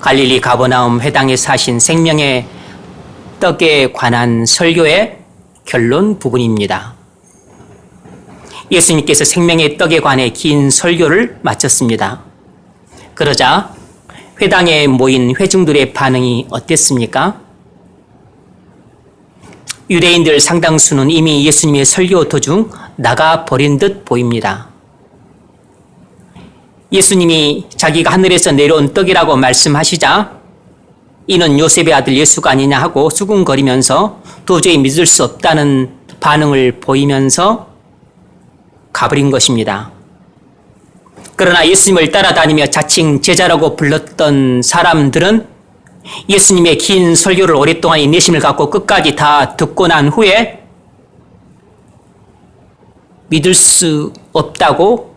갈릴리 가버나움 회당에 사신 생명의 떡에 관한 설교의 결론 부분입니다. 예수님께서 생명의 떡에 관해 긴 설교를 마쳤습니다. 그러자 회당에 모인 회중들의 반응이 어땠습니까? 유대인들 상당수는 이미 예수님의 설교 도중 나가버린 듯 보입니다. 예수님이 자기가 하늘에서 내려온 떡이라고 말씀하시자 이는 요셉의 아들 예수가 아니냐 하고 수군거리면서 도저히 믿을 수 없다는 반응을 보이면서 가버린 것입니다. 그러나 예수님을 따라다니며 자칭 제자라고 불렀던 사람들은 예수님의 긴 설교를 오랫동안 인내심을 갖고 끝까지 다 듣고 난 후에 믿을 수 없다고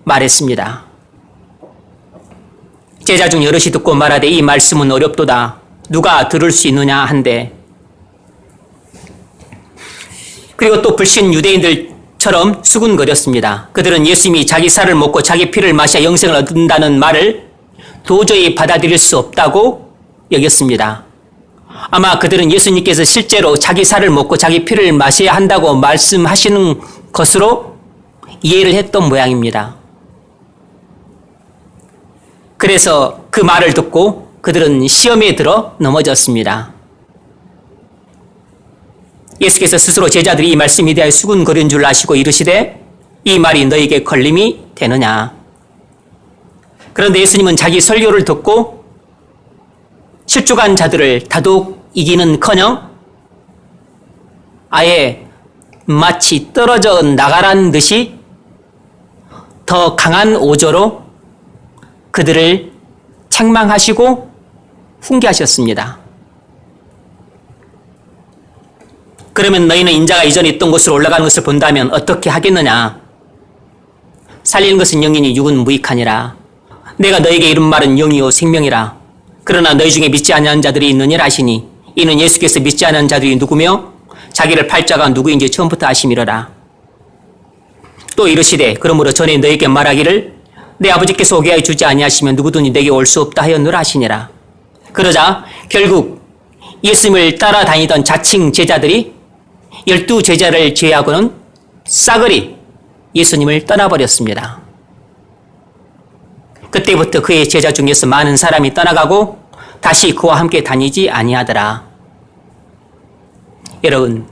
말했습니다. 제자 중 여럿이 듣고 말하되 이 말씀은 어렵도다. 누가 들을 수 있느냐 한데. 그리고 또 불신 유대인들처럼 수군거렸습니다. 그들은 예수님이 자기 살을 먹고 자기 피를 마셔 영생을 얻는다는 말을 도저히 받아들일 수 없다고 여겼습니다. 아마 그들은 예수님께서 실제로 자기 살을 먹고 자기 피를 마셔야 한다고 말씀하시는 것으로 이해를 했던 모양입니다. 그래서 그 말을 듣고 그들은 시험에 들어 넘어졌습니다. 예수께서 스스로 제자들이 이 말씀에 대하여 수군거린 줄 아시고 이르시되 이 말이 너에게 걸림이 되느냐. 그런데 예수님은 자기 설교를 듣고 실족한 자들을 다독 이기는커녕 아예 마치 떨어져 나가라는 듯이 더 강한 오조로 그들을 책망하시고 훈계하셨습니다. 그러면 너희는 인자가 이전에 있던 곳으로 올라가는 것을 본다면 어떻게 하겠느냐? 살리는 것은 영이니 육은 무익하니라. 내가 너에게 이른 말은 영이요 생명이라. 그러나 너희 중에 믿지 아니하는 자들이 있느니라 하시니 이는 예수께서 믿지 않는 자들이 누구며 자기를 팔자가 누구인지 처음부터 아심이로라. 또 이르시되 그러므로 전에 너에게 말하기를 내 아버지께서 오게 하여 주지 아니하시면 누구든지 내게 올 수 없다 하였노라 하시니라. 그러자 결국 예수님을 따라다니던 자칭 제자들이 12제자를 제외하고는 싸그리 예수님을 떠나버렸습니다. 그때부터 그의 제자 중에서 많은 사람이 떠나가고 다시 그와 함께 다니지 아니하더라. 여러분,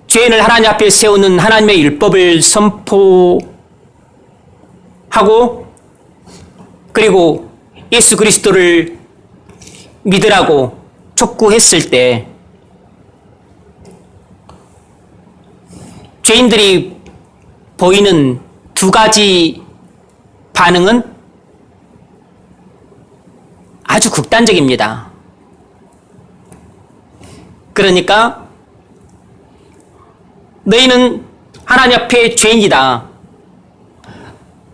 죄인을 하나님 앞에 세우는 하나님의 율법을 선포하고 그리고 예수 그리스도를 믿으라고 촉구했을 때 죄인들이 보이는 두 가지 반응은 아주 극단적입니다. 그러니까 너희는 하나님 앞에 죄인이다.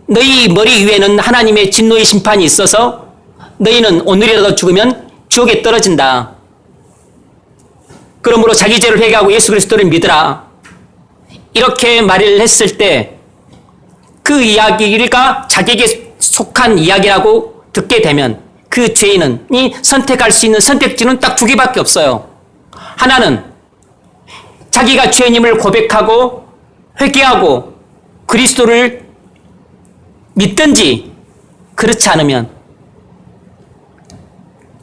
너희 머리 위에는 하나님의 진노의 심판이 있어서 너희는 오늘이라도 죽으면 지옥에 떨어진다. 그러므로 자기 죄를 회개하고 예수 그리스도를 믿으라. 이렇게 말을 했을 때 그 이야기가 자기에게 속한 이야기라고 듣게 되면 그 죄인이 선택할 수 있는 선택지는 딱 두 개밖에 없어요. 하나는 자기가 죄인임을 고백하고 회개하고 그리스도를 믿든지 그렇지 않으면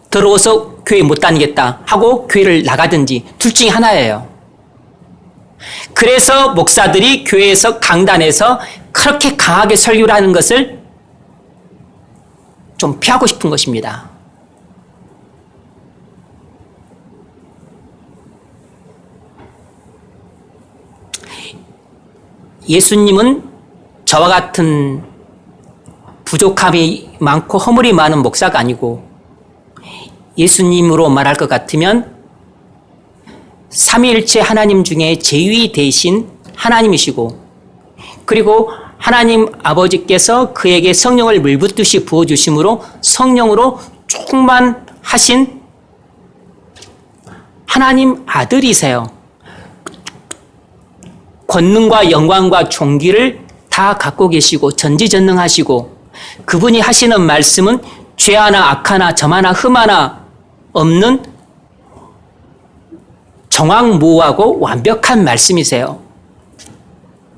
더러워서 교회 못 다니겠다 하고 교회를 나가든지 둘 중에 하나예요. 그래서 목사들이 교회에서 강단에서 그렇게 강하게 설교를 하는 것을 좀 피하고 싶은 것입니다. 예수님은 저와 같은 부족함이 많고 허물이 많은 목사가 아니고 예수님으로 말할 것 같으면 삼위일체 하나님 중에 제위 되신 하나님이시고 그리고 하나님 아버지께서 그에게 성령을 물붓듯이 부어주심으로 성령으로 충만하신 하나님 아들이세요. 권능과 영광과 존귀를 다 갖고 계시고 전지전능하시고 그분이 하시는 말씀은 죄 하나, 악 하나, 점 하나, 흠 하나 없는 정확무하고 완벽한 말씀이세요.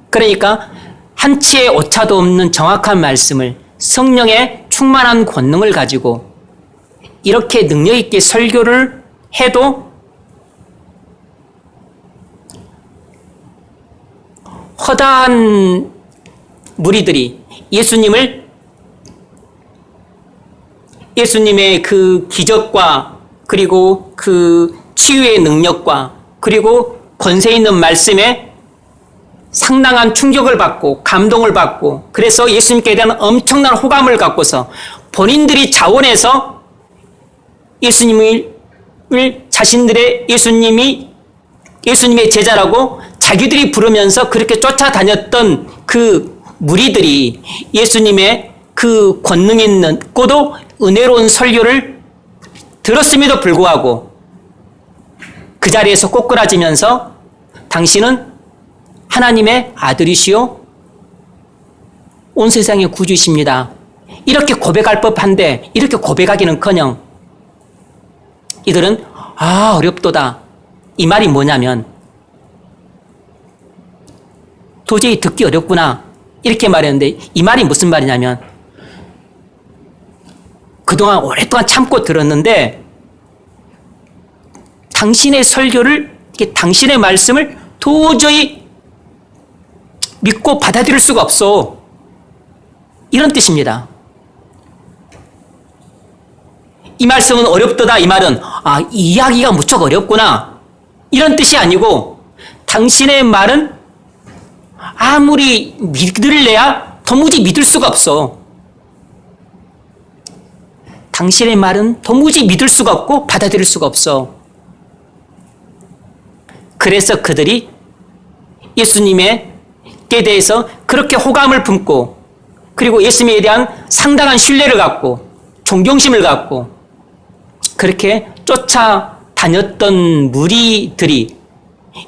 그러니까 한치의 오차도 없는 정확한 말씀을 성령의 충만한 권능을 가지고 이렇게 능력 있게 설교를 해도 허다한 무리들이 예수님의 그 기적과 그리고 그 치유의 능력과 그리고 권세 있는 말씀에 상당한 충격을 받고 감동을 받고 그래서 예수님께 대한 엄청난 호감을 갖고서 본인들이 자원해서 예수님을 자신들의 예수님의 제자라고 자기들이 부르면서 그렇게 쫓아다녔던 그 무리들이 예수님의 그 권능 있는 고도 은혜로운 설교를 들었음에도 불구하고 그 자리에서 꼬꾸라지면서 당신은 하나님의 아들이시요 온 세상의 구주이십니다. 이렇게 고백할 법한데 이렇게 고백하기는커녕 이들은 어렵도다. 이 말이 뭐냐면 도저히 듣기 어렵구나 이렇게 말했는데 이 말이 무슨 말이냐면 그동안 오랫동안 참고 들었는데 당신의 설교를 당신의 말씀을 도저히 믿고 받아들일 수가 없어. 이런 뜻입니다. 이 말씀은 어렵도다. 이 말은 이야기가 무척 어렵구나. 이런 뜻이 아니고 당신의 말은 아무리 믿을래야 도무지 믿을 수가 없어. 당신의 말은 도무지 믿을 수가 없고 받아들일 수가 없어. 그래서 그들이 예수님께 대해서 그렇게 호감을 품고 그리고 예수님에 대한 상당한 신뢰를 갖고 존경심을 갖고 그렇게 쫓아다녔던 무리들이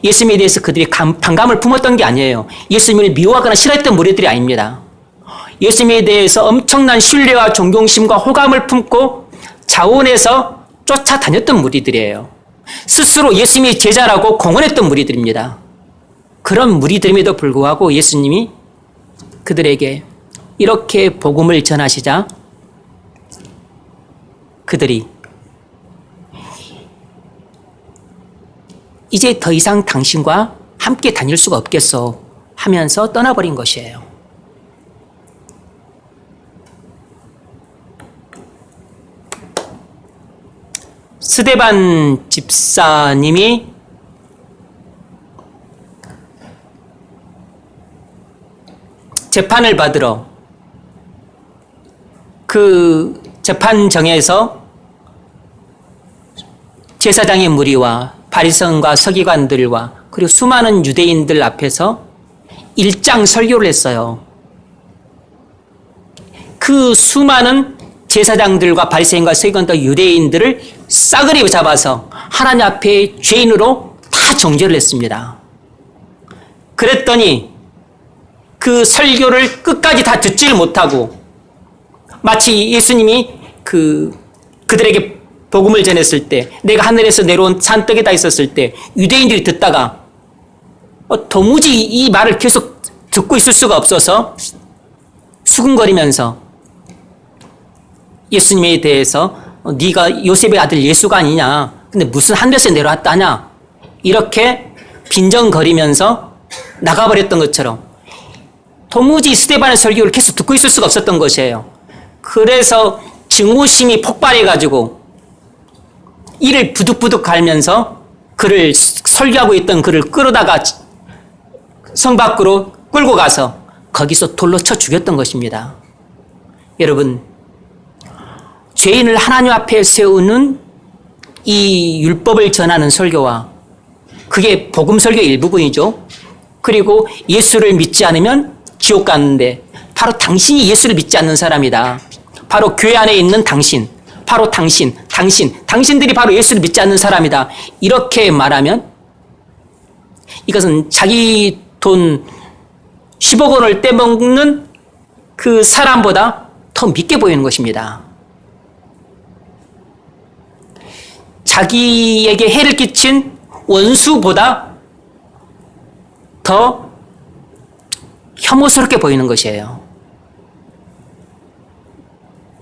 예수님에 대해서 그들이 반감을 품었던 게 아니에요. 예수님을 미워하거나 싫어했던 무리들이 아닙니다. 예수님에 대해서 엄청난 신뢰와 존경심과 호감을 품고 자원해서 쫓아다녔던 무리들이에요. 스스로 예수님이 제자라고 공언했던 무리들입니다. 그런 무리들임에도 불구하고 예수님이 그들에게 이렇게 복음을 전하시자 그들이 이제 더 이상 당신과 함께 다닐 수가 없겠어 하면서 떠나버린 것이에요. 스데반 집사님이 재판을 받으러 그 재판정에서 제사장의 무리와 바리새인과 서기관들과 그리고 수많은 유대인들 앞에서 일장 설교를 했어요. 그 수많은 제사장들과 바리새인과 서기관과 유대인들을 싸그리 잡아서 하나님 앞에 죄인으로 다 정죄를 했습니다. 그랬더니 그 설교를 끝까지 다 듣지를 못하고 마치 예수님이 그들에게 복음을 전했을 때 내가 하늘에서 내려온 산떡에다 있었을 때 유대인들이 듣다가 도무지 이 말을 계속 듣고 있을 수가 없어서 수근거리면서 예수님에 대해서 네가 요셉의 아들 예수가 아니냐 근데 무슨 하늘에서 내려왔다냐 이렇게 빈정거리면서 나가버렸던 것처럼 도무지 스데반의 설교를 계속 듣고 있을 수가 없었던 것이에요. 그래서 증오심이 폭발해가지고 이를 부득부득 갈면서 그를 설교하고 있던 그를 끌어다가 성 밖으로 끌고 가서 거기서 돌로 쳐 죽였던 것입니다. 여러분, 죄인을 하나님 앞에 세우는 이 율법을 전하는 설교와 그게 복음 설교의 일부분이죠. 그리고 예수를 믿지 않으면 지옥 가는데 바로 당신이 예수를 믿지 않는 사람이다. 바로 교회 안에 있는 당신, 바로 당신들이 바로 예수를 믿지 않는 사람이다. 이렇게 말하면 이것은 자기 돈 10억 원을 떼먹는 그 사람보다 더 믿게 보이는 것입니다. 자기에게 해를 끼친 원수보다 더 혐오스럽게 보이는 것이에요.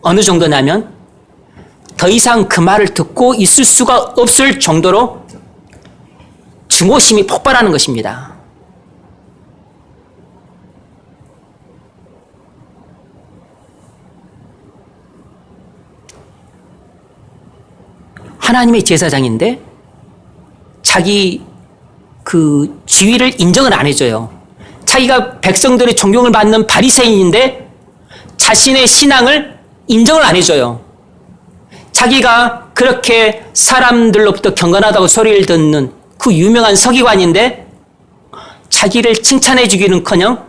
어느 정도냐면 더 이상 그 말을 듣고 있을 수가 없을 정도로 증오심이 폭발하는 것입니다. 하나님의 제사장인데 자기 그 지위를 인정을 안 해줘요. 자기가 백성들의 존경을 받는 바리새인인데 자신의 신앙을 인정을 안 해줘요. 자기가 그렇게 사람들로부터 경건하다고 소리를 듣는 그 유명한 서기관인데 자기를 칭찬해 주기는커녕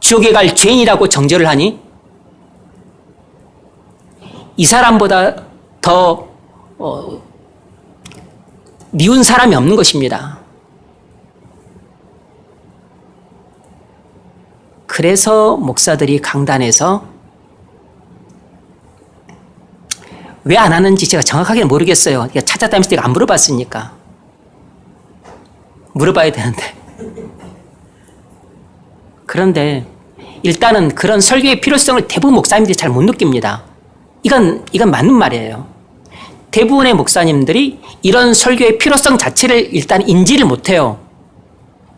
지옥에 갈 죄인이라고 정죄를 하니 이 사람보다 더 미운 사람이 없는 것입니다. 그래서 목사들이 강단에서 왜 안 하는지 제가 정확하게는 모르겠어요. 찾아다니면서 제가 안 물어봤으니까. 물어봐야 되는데. 그런데 일단은 그런 설교의 필요성을 대부분 목사님들이 잘 못 느낍니다. 이건 맞는 말이에요. 대부분의 목사님들이 이런 설교의 필요성 자체를 일단 인지를 못해요.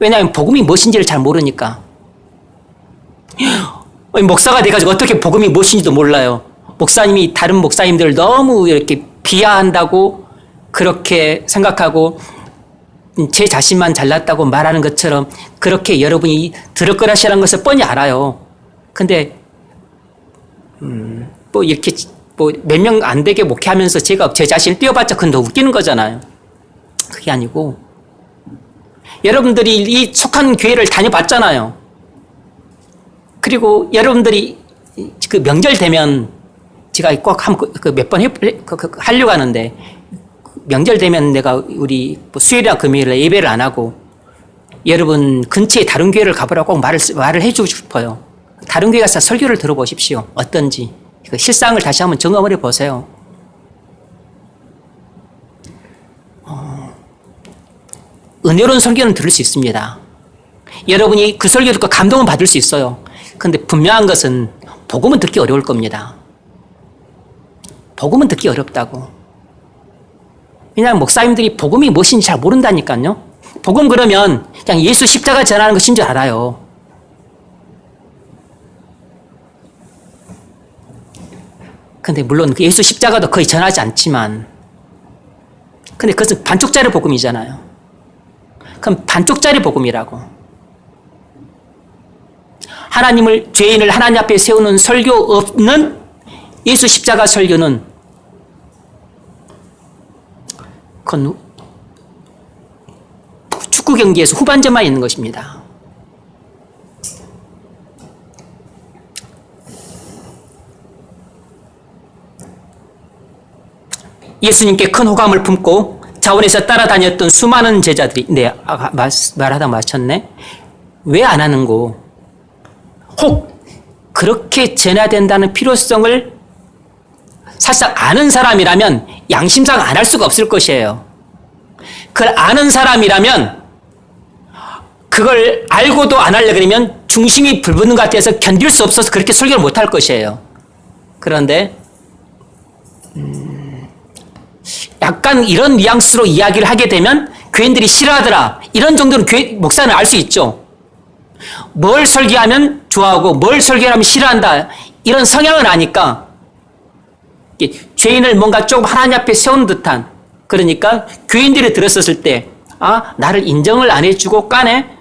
왜냐하면 복음이 무엇인지를 잘 모르니까. 목사가 돼가지고 어떻게 복음이 무엇인지도 몰라요. 목사님이 다른 목사님들을 너무 이렇게 비하한다고 그렇게 생각하고 제 자신만 잘났다고 말하는 것처럼 그렇게 여러분이 들을 거라시라는 것을 뻔히 알아요. 근데 뭐 이렇게 뭐 몇 명 안 되게 목회하면서 제가 제 자신을 띄워봤자 그건 더 웃기는 거잖아요. 그게 아니고 여러분들이 이 속한 교회를 다녀봤잖아요. 그리고 여러분들이 그 명절 되면 제가 꼭 몇 번 하려고 하는데 명절 되면 내가 우리 수요일이나 금요일에 예배를 안 하고 여러분 근처에 다른 교회를 가보라고 꼭 말을 해주고 싶어요. 다른 교회 가서 설교를 들어보십시오. 어떤지. 실상을 다시 한번 점검을 해보세요. 은혜로운 설교는 들을 수 있습니다. 여러분이 그 설교 듣고 감동은 받을 수 있어요. 그런데 분명한 것은 복음은 듣기 어려울 겁니다. 복음은 듣기 어렵다고. 왜냐하면 목사님들이 복음이 무엇인지 잘 모른다니까요. 복음 그러면 그냥 예수 십자가 전하는 것인 줄 알아요. 근데 물론 그 예수 십자가도 거의 전하지 않지만 근데 그것은 반쪽짜리 복음이잖아요. 그럼 반쪽짜리 복음이라고. 하나님을 죄인을 하나님 앞에 세우는 설교 없는 예수 십자가 설교는 그건 축구 경기에서 후반전만 있는 것입니다. 예수님께 큰 호감을 품고 자원에서 따라다녔던 수많은 제자들이 말하다 마쳤네. 왜 안 하는고? 혹 그렇게 전해야 된다는 필요성을 사실상 아는 사람이라면 양심상 안 할 수가 없을 것이에요. 그걸 아는 사람이라면 그걸 알고도 안 하려고 그러면 중심이 불붙는 것 같아서 견딜 수 없어서 그렇게 설교를 못 할 것이에요. 그런데 약간 이런 뉘앙스로 이야기를 하게 되면 교인들이 싫어하더라. 이런 정도는 목사는 알 수 있죠. 뭘 설교하면 좋아하고 뭘 설교하면 싫어한다. 이런 성향을 아니까 죄인을 뭔가 조금 하나님 앞에 세운 듯한, 그러니까 교인들이 들었었을 때 나를 인정을 안 해주고 까네?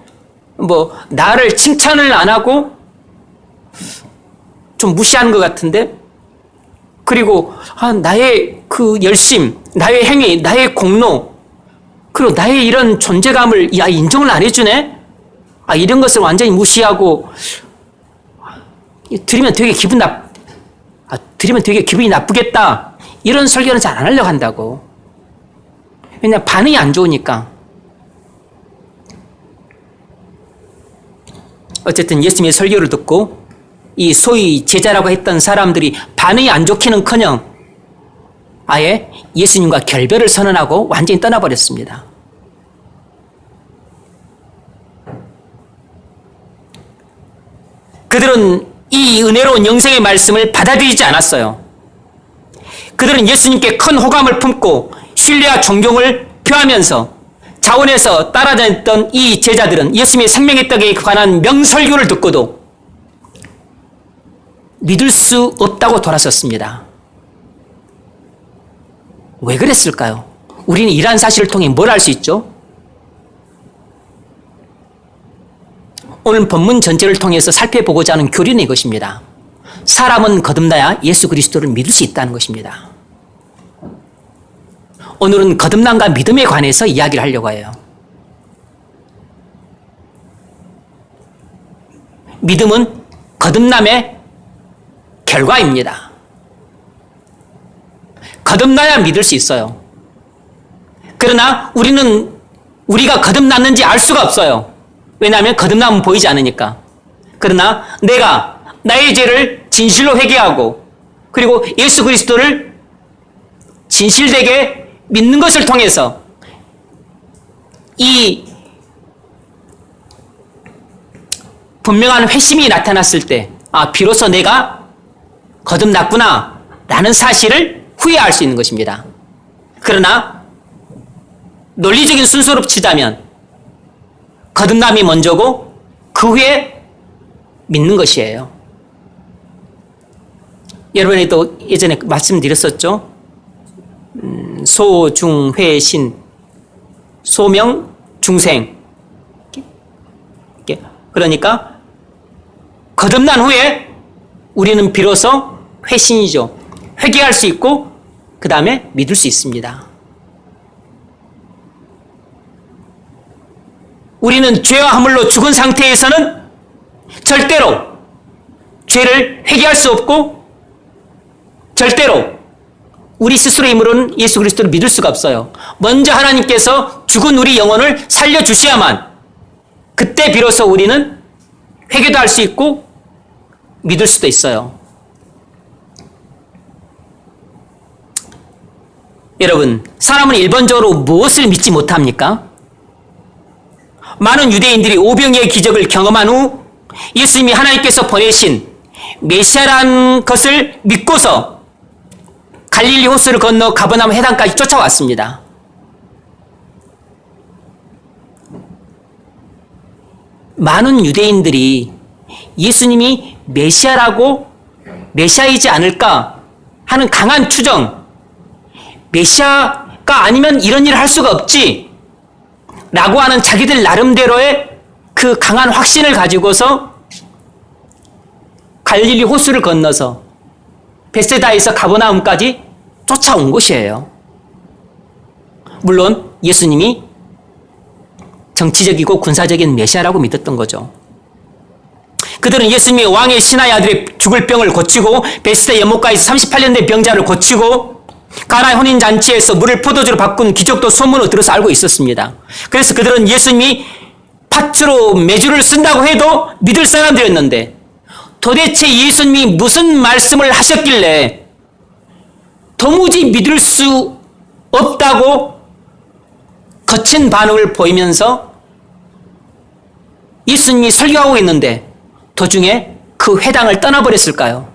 뭐 나를 칭찬을 안 하고 좀 무시하는 것 같은데, 그리고 나의 그 열심, 나의 행위, 나의 공로, 그리고 나의 이런 존재감을 인정을 안 해주네? 이런 것을 완전히 무시하고 들으면 되게 기분이 나쁘겠다. 이런 설교는 잘 안 하려고 한다고. 왜냐하면 반응이 안 좋으니까. 어쨌든 예수님의 설교를 듣고 이 소위 제자라고 했던 사람들이 반응이 안 좋기는커녕 아예 예수님과 결별을 선언하고 완전히 떠나버렸습니다. 그들은 이 은혜로운 영생의 말씀을 받아들이지 않았어요. 그들은 예수님께 큰 호감을 품고 신뢰와 존경을 표하면서 자원에서 따라다녔던 이 제자들은 예수님의 생명의 떡에 관한 명설교를 듣고도 믿을 수 없다고 돌아섰습니다. 왜 그랬을까요? 우리는 이러한 사실을 통해 뭘 알 수 있죠? 오늘 본문 전체를 통해서 살펴보고자 하는 교리는 이것입니다. 사람은 거듭나야 예수 그리스도를 믿을 수 있다는 것입니다. 오늘은 거듭남과 믿음에 관해서 이야기를 하려고 해요. 믿음은 거듭남의 결과입니다. 거듭나야 믿을 수 있어요. 그러나 우리가 거듭났는지 알 수가 없어요. 왜냐하면 거듭남은 보이지 않으니까. 그러나 내가 나의 죄를 진실로 회개하고 그리고 예수 그리스도를 진실되게 믿는 것을 통해서 이 분명한 회심이 나타났을 때 비로소 내가 거듭났구나 라는 사실을 후회할 수 있는 것입니다. 그러나 논리적인 순서로 치자면 거듭남이 먼저고 그 후에 믿는 것이에요. 여러분이 예전에 말씀드렸었죠. 소, 중, 회, 신, 소명, 중생. 그러니까 거듭난 후에 우리는 비로소 회신이죠. 회개할 수 있고 그 다음에 믿을 수 있습니다. 우리는 죄와 허물로 죽은 상태에서는 절대로 죄를 회개할 수 없고 절대로 우리 스스로의 힘으로는 예수 그리스도를 믿을 수가 없어요. 먼저 하나님께서 죽은 우리 영혼을 살려주셔야만 그때 비로소 우리는 회개도 할 수 있고 믿을 수도 있어요. 여러분, 사람은 일반적으로 무엇을 믿지 못합니까? 많은 유대인들이 오병이의 기적을 경험한 후 예수님이 하나님께서 보내신 메시아라는 것을 믿고서 갈릴리 호수를 건너 가버나움 해당까지 쫓아왔습니다. 많은 유대인들이 예수님이 메시아이지 않을까 하는 강한 추정, 메시아가 아니면 이런 일을 할 수가 없지 라고 하는 자기들 나름대로의 그 강한 확신을 가지고서 갈릴리 호수를 건너서 벳세다에서 가버나움까지 쫓아온 것이에요. 물론 예수님이 정치적이고 군사적인 메시아라고 믿었던 거죠. 그들은 예수님이 왕의 신하의 아들의 죽을 병을 고치고 벳세다 연못가에서 38년 된 병자를 고치고 가나의 혼인잔치에서 물을 포도주로 바꾼 기적도 소문으로 들어서 알고 있었습니다. 그래서 그들은 예수님이 팥으로 메주를 쓴다고 해도 믿을 사람들이었는데 도대체 예수님이 무슨 말씀을 하셨길래 도무지 믿을 수 없다고 거친 반응을 보이면서 예수님이 설교하고 있는데 도중에 그 회당을 떠나버렸을까요?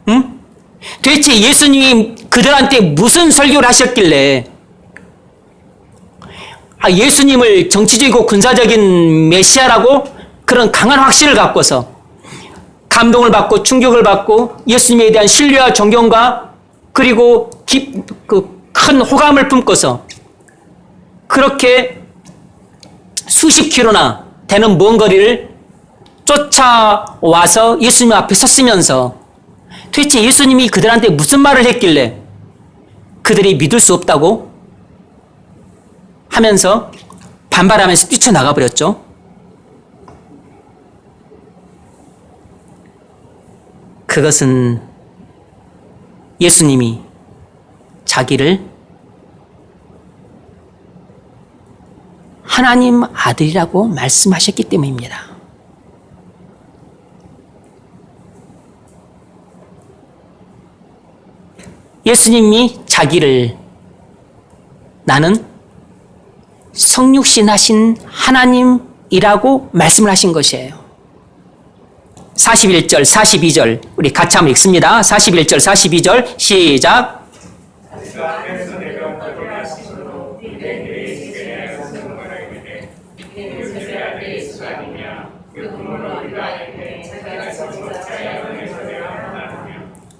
응? 도대체 예수님이 그들한테 무슨 설교를 하셨길래 예수님을 정치적이고 군사적인 메시아라고 그런 강한 확신을 갖고서 감동을 받고 충격을 받고 예수님에 대한 신뢰와 존경과 그리고 큰 호감을 품고서 그렇게 수십 킬로나 되는 먼 거리를 쫓아와서 예수님 앞에 섰으면서 도대체 예수님이 그들한테 무슨 말을 했길래 그들이 믿을 수 없다고 하면서 반발하면서 뛰쳐나가 버렸죠. 그것은 예수님이 자기를 하나님 아들이라고 말씀하셨기 때문입니다. 예수님이 자기를 나는 성육신 하신 하나님이라고 말씀을 하신 것이에요. 41절, 42절 우리 같이 한번 읽습니다. 41절, 42절 시작.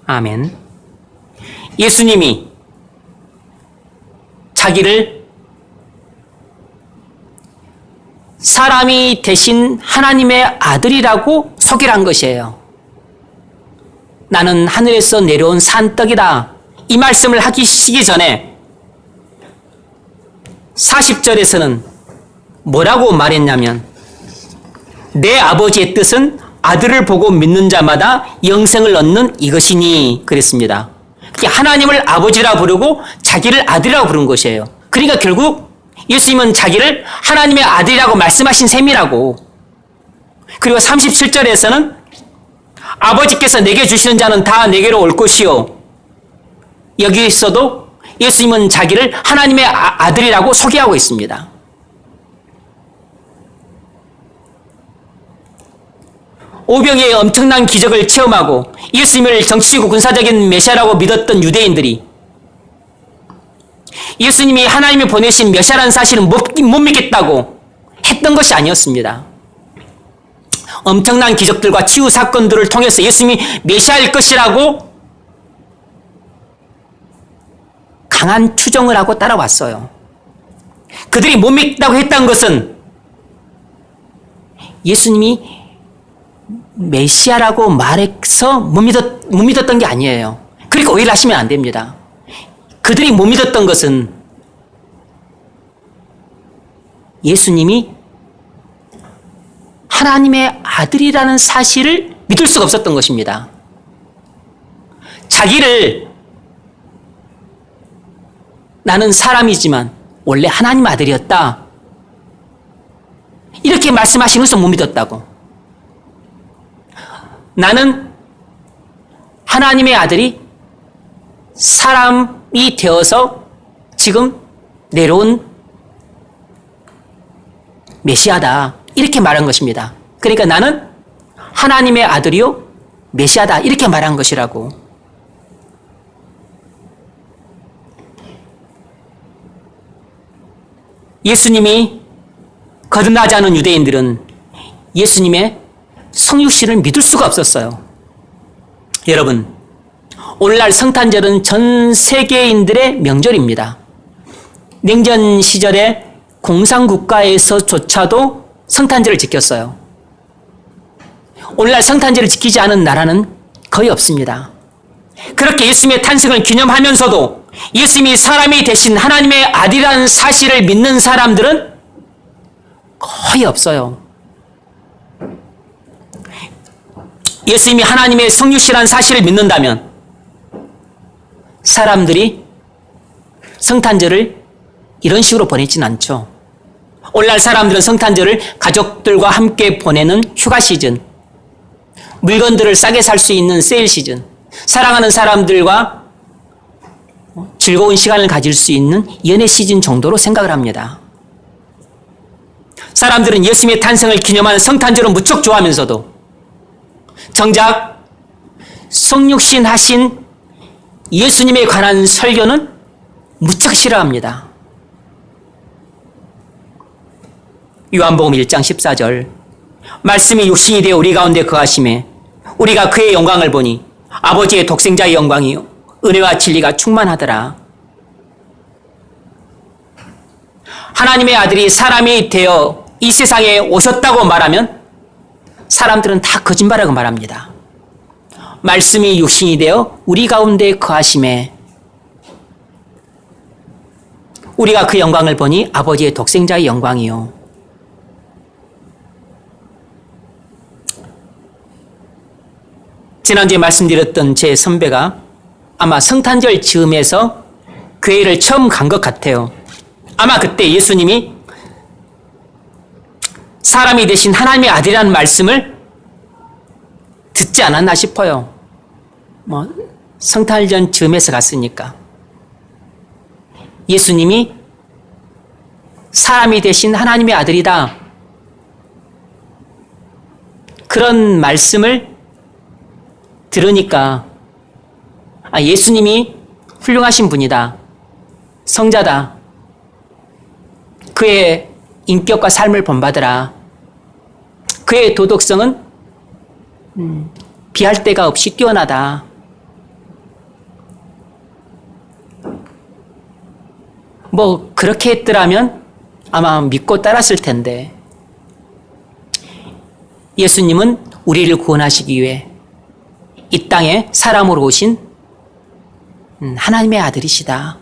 아멘. 예수님이 자기를 사람이 되신 하나님의 아들이라고 소개를 한 것이에요. 나는 하늘에서 내려온 산떡이다. 이 말씀을 하시기 전에 40절에서는 뭐라고 말했냐면 내 아버지의 뜻은 아들을 보고 믿는 자마다 영생을 얻는 이것이니 그랬습니다. 하나님을 아버지라 부르고 자기를 아들이라고 부른 것이에요. 그러니까 결국 예수님은 자기를 하나님의 아들이라고 말씀하신 셈이라고. 그리고 37절에서는 아버지께서 내게 주시는 자는 다 내게로 올 것이요. 여기서도 예수님은 자기를 하나님의 아들이라고 소개하고 있습니다. 오병이의 엄청난 기적을 체험하고 예수님을 정치고 군사적인 메시아라고 믿었던 유대인들이 예수님이 하나님이 보내신 메시아라는 사실을 못 믿겠다고 했던 것이 아니었습니다. 엄청난 기적들과 치유 사건들을 통해서 예수님이 메시아일 것이라고 강한 추정을 하고 따라왔어요. 그들이 못 믿다고 했던 것은 예수님이 메시아라고 말해서 못 믿었던 게 아니에요. 그러니까 오해를 하시면 안 됩니다. 그들이 못 믿었던 것은 예수님이 하나님의 아들이라는 사실을 믿을 수가 없었던 것입니다. 자기를 나는 사람이지만 원래 하나님 아들이었다. 이렇게 말씀하시는 것을 못 믿었다고. 나는 하나님의 아들이 사람이 되어서 지금 내려온 메시아다. 이렇게 말한 것입니다. 그러니까 나는 하나님의 아들이요 메시아다. 이렇게 말한 것이라고. 예수님이 거듭나지 않은 유대인들은 예수님의 성육신을 믿을 수가 없었어요. 여러분, 오늘날 성탄절은 전 세계인들의 명절입니다. 냉전 시절에 공산국가에서조차도 성탄절을 지켰어요. 오늘날 성탄절을 지키지 않은 나라는 거의 없습니다. 그렇게 예수님의 탄생을 기념하면서도 예수님이 사람이 되신 하나님의 아들이라는 사실을 믿는 사람들은 거의 없어요. 예수님이 하나님의 성육신이라는 사실을 믿는다면 사람들이 성탄절을 이런 식으로 보내진 않죠. 오늘날 사람들은 성탄절을 가족들과 함께 보내는 휴가 시즌, 물건들을 싸게 살 수 있는 세일 시즌, 사랑하는 사람들과 즐거운 시간을 가질 수 있는 연애 시즌 정도로 생각을 합니다. 사람들은 예수님의 탄생을 기념하는 성탄절을 무척 좋아하면서도 정작 성육신 하신 예수님에 관한 설교는 무척 싫어합니다. 요한복음 1장 14절 말씀이 육신이 되어 우리 가운데 거하심에 우리가 그의 영광을 보니 아버지의 독생자의 영광이요 은혜와 진리가 충만하더라. 하나님의 아들이 사람이 되어 이 세상에 오셨다고 말하면 사람들은 다 거짓말이라고 말합니다. 말씀이 육신이 되어 우리 가운데 거하심에 우리가 그 영광을 보니 아버지의 독생자의 영광이요. 지난주에 말씀드렸던 제 선배가 아마 성탄절 즈음에서 교회를 처음 간 것 같아요. 아마 그때 예수님이 사람이 되신 하나님의 아들이라는 말씀을 듣지 않았나 싶어요. 성탄절 즈음에서 갔으니까. 예수님이 사람이 되신 하나님의 아들이다. 그런 말씀을 들으니까 예수님이 훌륭하신 분이다. 성자다. 그의 인격과 삶을 본받으라. 그의 도덕성은 비할 데가 없이 뛰어나다. 뭐 그렇게 했더라면 아마 믿고 따랐을 텐데, 예수님은 우리를 구원하시기 위해 이 땅에 사람으로 오신 하나님의 아들이시다.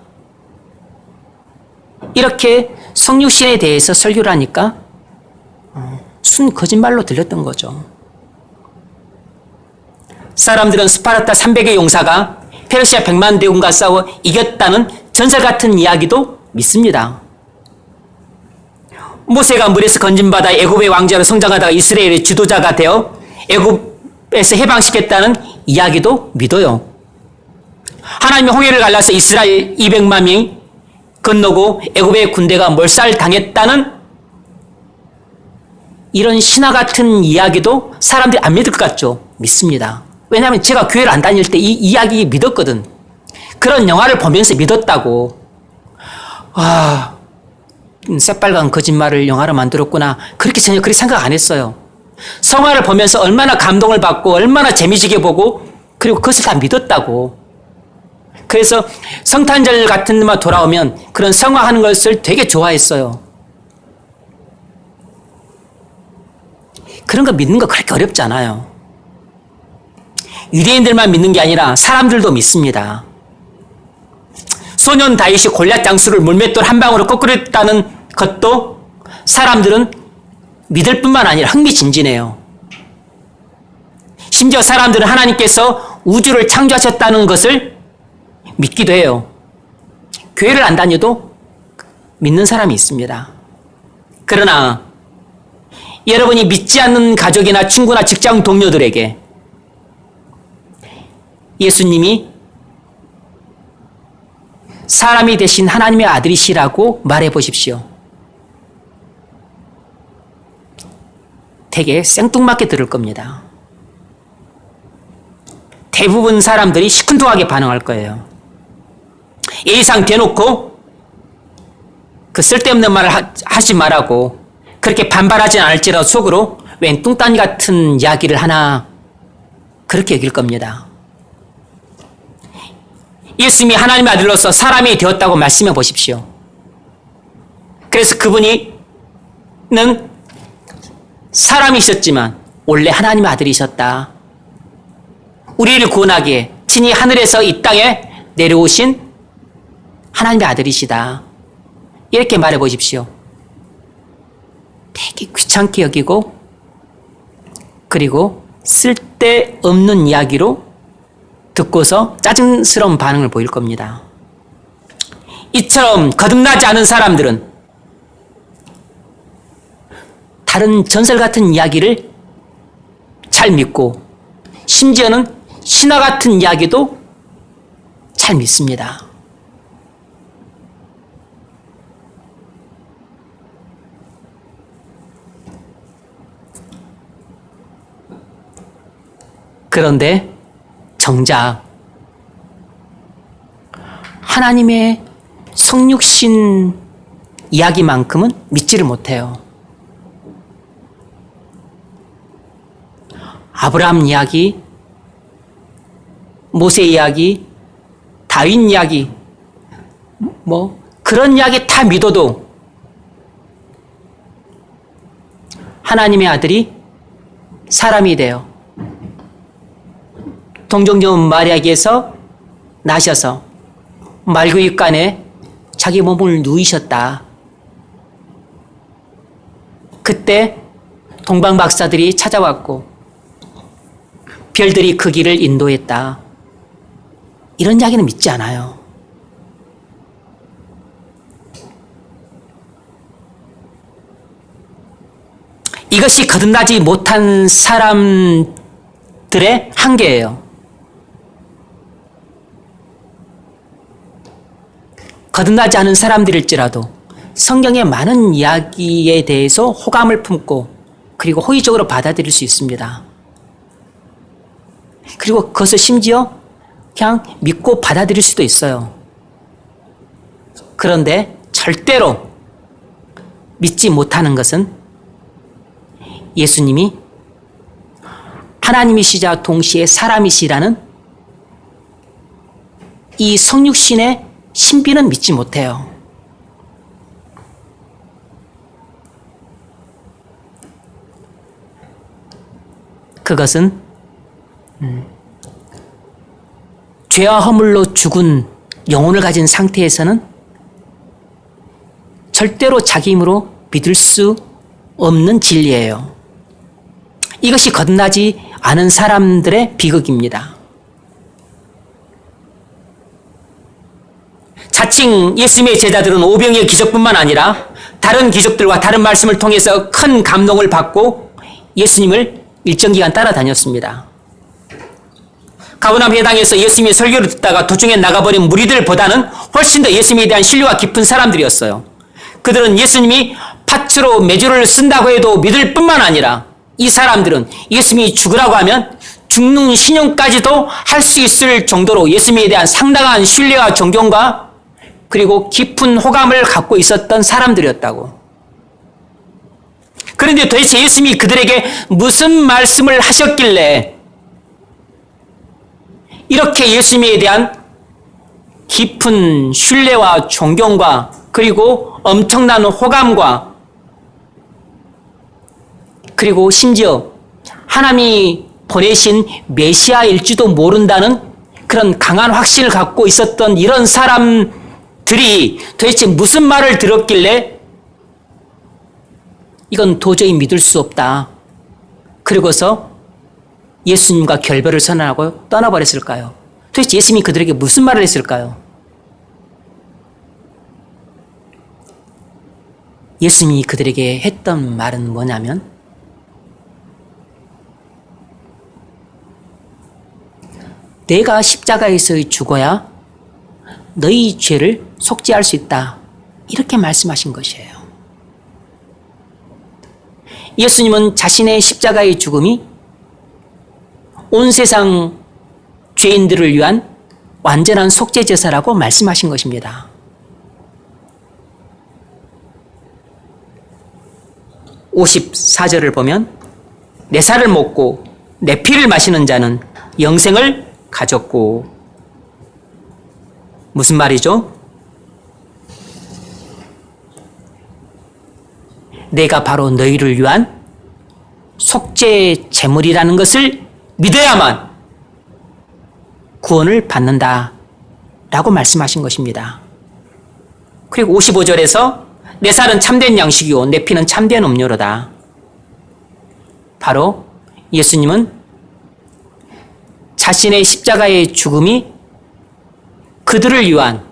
이렇게 성육신에 대해서 설교를 하니까 순 거짓말로 들렸던 거죠. 사람들은 스파르타 300의 용사가 페르시아 100만 대군과 싸워 이겼다는 전설 같은 이야기도 믿습니다. 모세가 물에서 건진받아 애굽의 왕자로 성장하다가 이스라엘의 지도자가 되어 애굽에서 해방시켰다는 이야기도 믿어요. 하나님이 홍해를 갈라서 이스라엘 200만 명이 건너고 애굽의 군대가 몰살당했다는 이런 신화 같은 이야기도 사람들이 안 믿을 것 같죠? 믿습니다. 왜냐하면 제가 교회를 안 다닐 때 이 이야기 믿었거든. 그런 영화를 보면서 믿었다고. 와, 새빨간 거짓말을 영화로 만들었구나. 그렇게 전혀 그렇게 생각 안 했어요. 성화를 보면서 얼마나 감동을 받고 얼마나 재미지게 보고 그리고 그것을 다 믿었다고. 그래서 성탄절 같은 데만 돌아오면 그런 성화하는 것을 되게 좋아했어요. 그런 거 믿는 거 그렇게 어렵지 않아요. 유대인들만 믿는 게 아니라 사람들도 믿습니다. 소년 다윗이 골리앗 장수를 물맷돌 한 방으로 꺾으렸다는 것도 사람들은 믿을 뿐만 아니라 흥미진진해요. 심지어 사람들은 하나님께서 우주를 창조하셨다는 것을 믿기도 해요. 교회를 안 다녀도 믿는 사람이 있습니다. 그러나 여러분이 믿지 않는 가족이나 친구나 직장 동료들에게 예수님이 사람이 되신 하나님의 아들이시라고 말해 보십시오. 되게 생뚱맞게 들을 겁니다. 대부분 사람들이 시큰둥하게 반응할 거예요. 예의상 대놓고 그 쓸데없는 말을 하지 말라고 그렇게 반발하진 않을지라도 속으로 웬 뚱딴이 같은 이야기를 하나 그렇게 여길 겁니다. 예수님이 하나님의 아들로서 사람이 되었다고 말씀해 보십시오. 그래서 그분은 사람이셨지만 원래 하나님의 아들이셨다. 우리를 구원하기에 친히 하늘에서 이 땅에 내려오신 하나님의 아들이시다. 이렇게 말해 보십시오. 되게 귀찮게 여기고 그리고 쓸데없는 이야기로 듣고서 짜증스러운 반응을 보일 겁니다. 이처럼 거듭나지 않은 사람들은 다른 전설 같은 이야기를 잘 믿고 심지어는 신화 같은 이야기도 잘 믿습니다. 그런데 정작 하나님의 성육신 이야기만큼은 믿지를 못해요. 아브라함 이야기, 모세 이야기, 다윗 이야기, 뭐 그런 이야기 다 믿어도 하나님의 아들이 사람이 돼요. 동정녀 마리아에게서 나셔서 말구육간에 자기 몸을 누이셨다. 그때 동방 박사들이 찾아왔고 별들이 그 길을 인도했다. 이런 이야기는 믿지 않아요. 이것이 거듭나지 못한 사람들의 한계예요. 거듭나지 않은 사람들일지라도 성경의 많은 이야기에 대해서 호감을 품고 그리고 호의적으로 받아들일 수 있습니다. 그리고 그것을 심지어 그냥 믿고 받아들일 수도 있어요. 그런데 절대로 믿지 못하는 것은 예수님이 하나님이시자 동시에 사람이시라는 이 성육신의 신비는 믿지 못해요. 그것은 죄와 허물로 죽은 영혼을 가진 상태에서는 절대로 자기 힘으로 믿을 수 없는 진리예요. 이것이 거듭나지 않은 사람들의 비극입니다. 자칭 예수님의 제자들은 오병이의 기적뿐만 아니라 다른 기적들과 다른 말씀을 통해서 큰 감동을 받고 예수님을 일정 기간 따라다녔습니다. 가버나움 회당에서 예수님의 설교를 듣다가 도중에 나가버린 무리들보다는 훨씬 더 예수님에 대한 신뢰가 깊은 사람들이었어요. 그들은 예수님이 팥으로 메주를 쓴다고 해도 믿을 뿐만 아니라 이 사람들은 예수님이 죽으라고 하면 죽는 신용까지도 할 수 있을 정도로 예수님에 대한 상당한 신뢰와 존경과 그리고 깊은 호감을 갖고 있었던 사람들이었다고. 그런데 도대체 예수님이 그들에게 무슨 말씀을 하셨길래 이렇게 예수님에 대한 깊은 신뢰와 존경과 그리고 엄청난 호감과 그리고 심지어 하나님이 보내신 메시아일지도 모른다는 그런 강한 확신을 갖고 있었던 이런 사람들이 도대체 무슨 말을 들었길래 이건 도저히 믿을 수 없다. 그리고서 예수님과 결별을 선언하고 떠나버렸을까요? 도대체 예수님이 그들에게 무슨 말을 했을까요? 예수님이 그들에게 했던 말은 뭐냐면 내가 십자가에서 죽어야 너희 죄를 속죄할 수 있다. 이렇게 말씀하신 것이에요. 예수님은 자신의 십자가의 죽음이 온 세상 죄인들을 위한 완전한 속죄제사라고 말씀하신 것입니다. (54절을) 보면 내 살을 먹고 내 피를 마시는 자는 영생을 가졌고. 무슨 말이죠? 내가 바로 너희를 위한 속죄 제물이라는 것을 믿어야만 구원을 받는다 라고 말씀하신 것입니다. 그리고 55절에서 내 살은 참된 양식이요 내 피는 참된 음료로다. 바로 예수님은 자신의 십자가의 죽음이 그들을 위한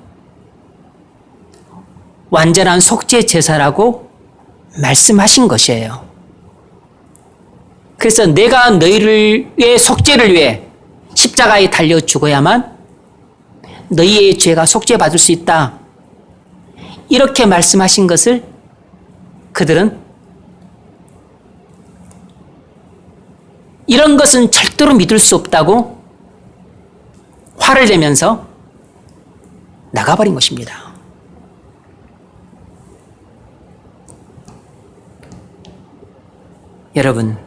완전한 속죄 제사라고 말씀하신 것이에요. 그래서 내가 너희를 위해 속죄를 위해 십자가에 달려 죽어야만 너희의 죄가 속죄받을 수 있다. 이렇게 말씀하신 것을 그들은 이런 것은 절대로 믿을 수 없다고 화를 내면서 나가버린 것입니다. 여러분,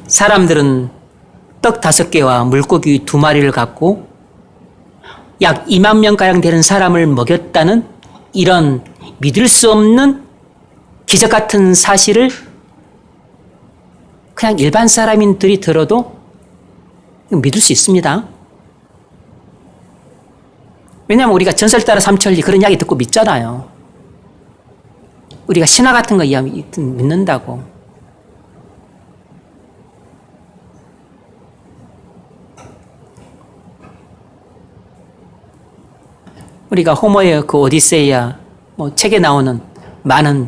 사람들은 떡 5개와 물고기 2마리를 갖고 약 2만 명가량 되는 사람을 먹였다는 이런 믿을 수 없는 기적 같은 사실을 그냥 일반 사람인들이 들어도 믿을 수 있습니다. 왜냐하면 우리가 전설 따라 삼천리 그런 이야기 듣고 믿잖아요. 우리가 신화 같은 거 믿는다고. 우리가 호모의 그 오디세이아 책에 나오는 많은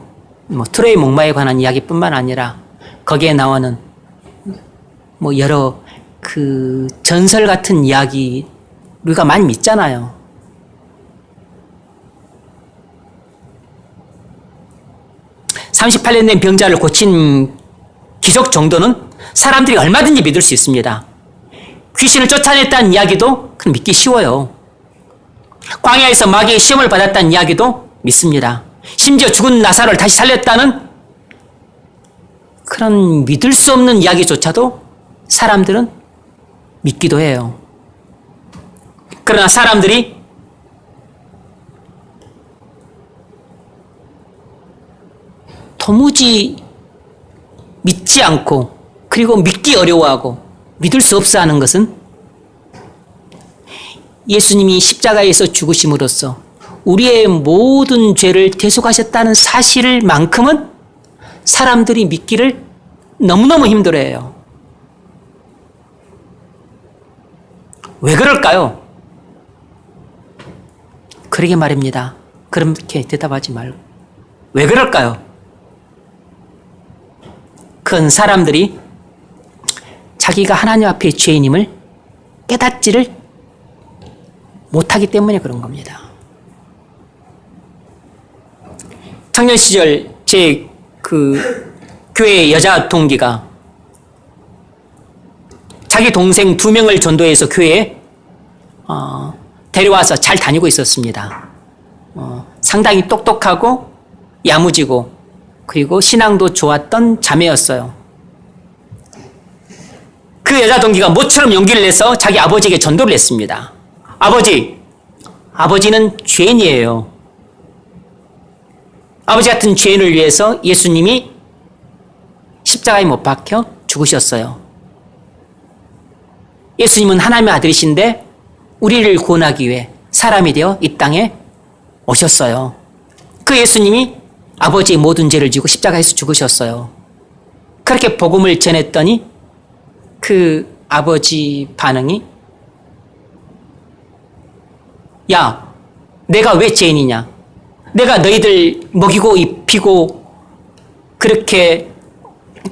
트로이 목마에 관한 이야기뿐만 아니라 거기에 나오는 여러 그 전설 같은 이야기 우리가 많이 믿잖아요. 38년 된 병자를 고친 기적 정도는 사람들이 얼마든지 믿을 수 있습니다. 귀신을 쫓아냈다는 이야기도 그건 믿기 쉬워요. 광야에서 마귀의 시험을 받았다는 이야기도 믿습니다. 심지어 죽은 나사로를 다시 살렸다는 그런 믿을 수 없는 이야기조차도 사람들은 믿기도 해요. 그러나 사람들이 도무지 믿지 않고 그리고 믿기 어려워하고 믿을 수 없어 하는 것은 예수님이 십자가에서 죽으심으로써 우리의 모든 죄를 대속하셨다는 사실만큼은 사람들이 믿기를 너무너무 힘들어해요. 왜 그럴까요? 그러게 말입니다. 그렇게 대답하지 말고. 왜 그럴까요? 그건 사람들이 자기가 하나님 앞에 죄인임을 깨닫지를 못하기 때문에 그런 겁니다. 청년 시절 제 교회 여자 동기가 자기 동생 2명을 전도해서 교회에 데려와서 잘 다니고 있었습니다. 상당히 똑똑하고 야무지고 그리고 신앙도 좋았던 자매였어요. 그 여자 동기가 모처럼 용기를 내서 자기 아버지에게 전도를 했습니다. 아버지는 죄인이에요. 아버지 같은 죄인을 위해서 예수님이 십자가에 못 박혀 죽으셨어요. 예수님은 하나님의 아들이신데 우리를 구원하기 위해 사람이 되어 이 땅에 오셨어요. 그 예수님이 아버지의 모든 죄를 지고 십자가에서 죽으셨어요. 그렇게 복음을 전했더니 그 아버지 반응이 야, 내가 왜 죄인이냐? 내가 너희들 먹이고 입히고 그렇게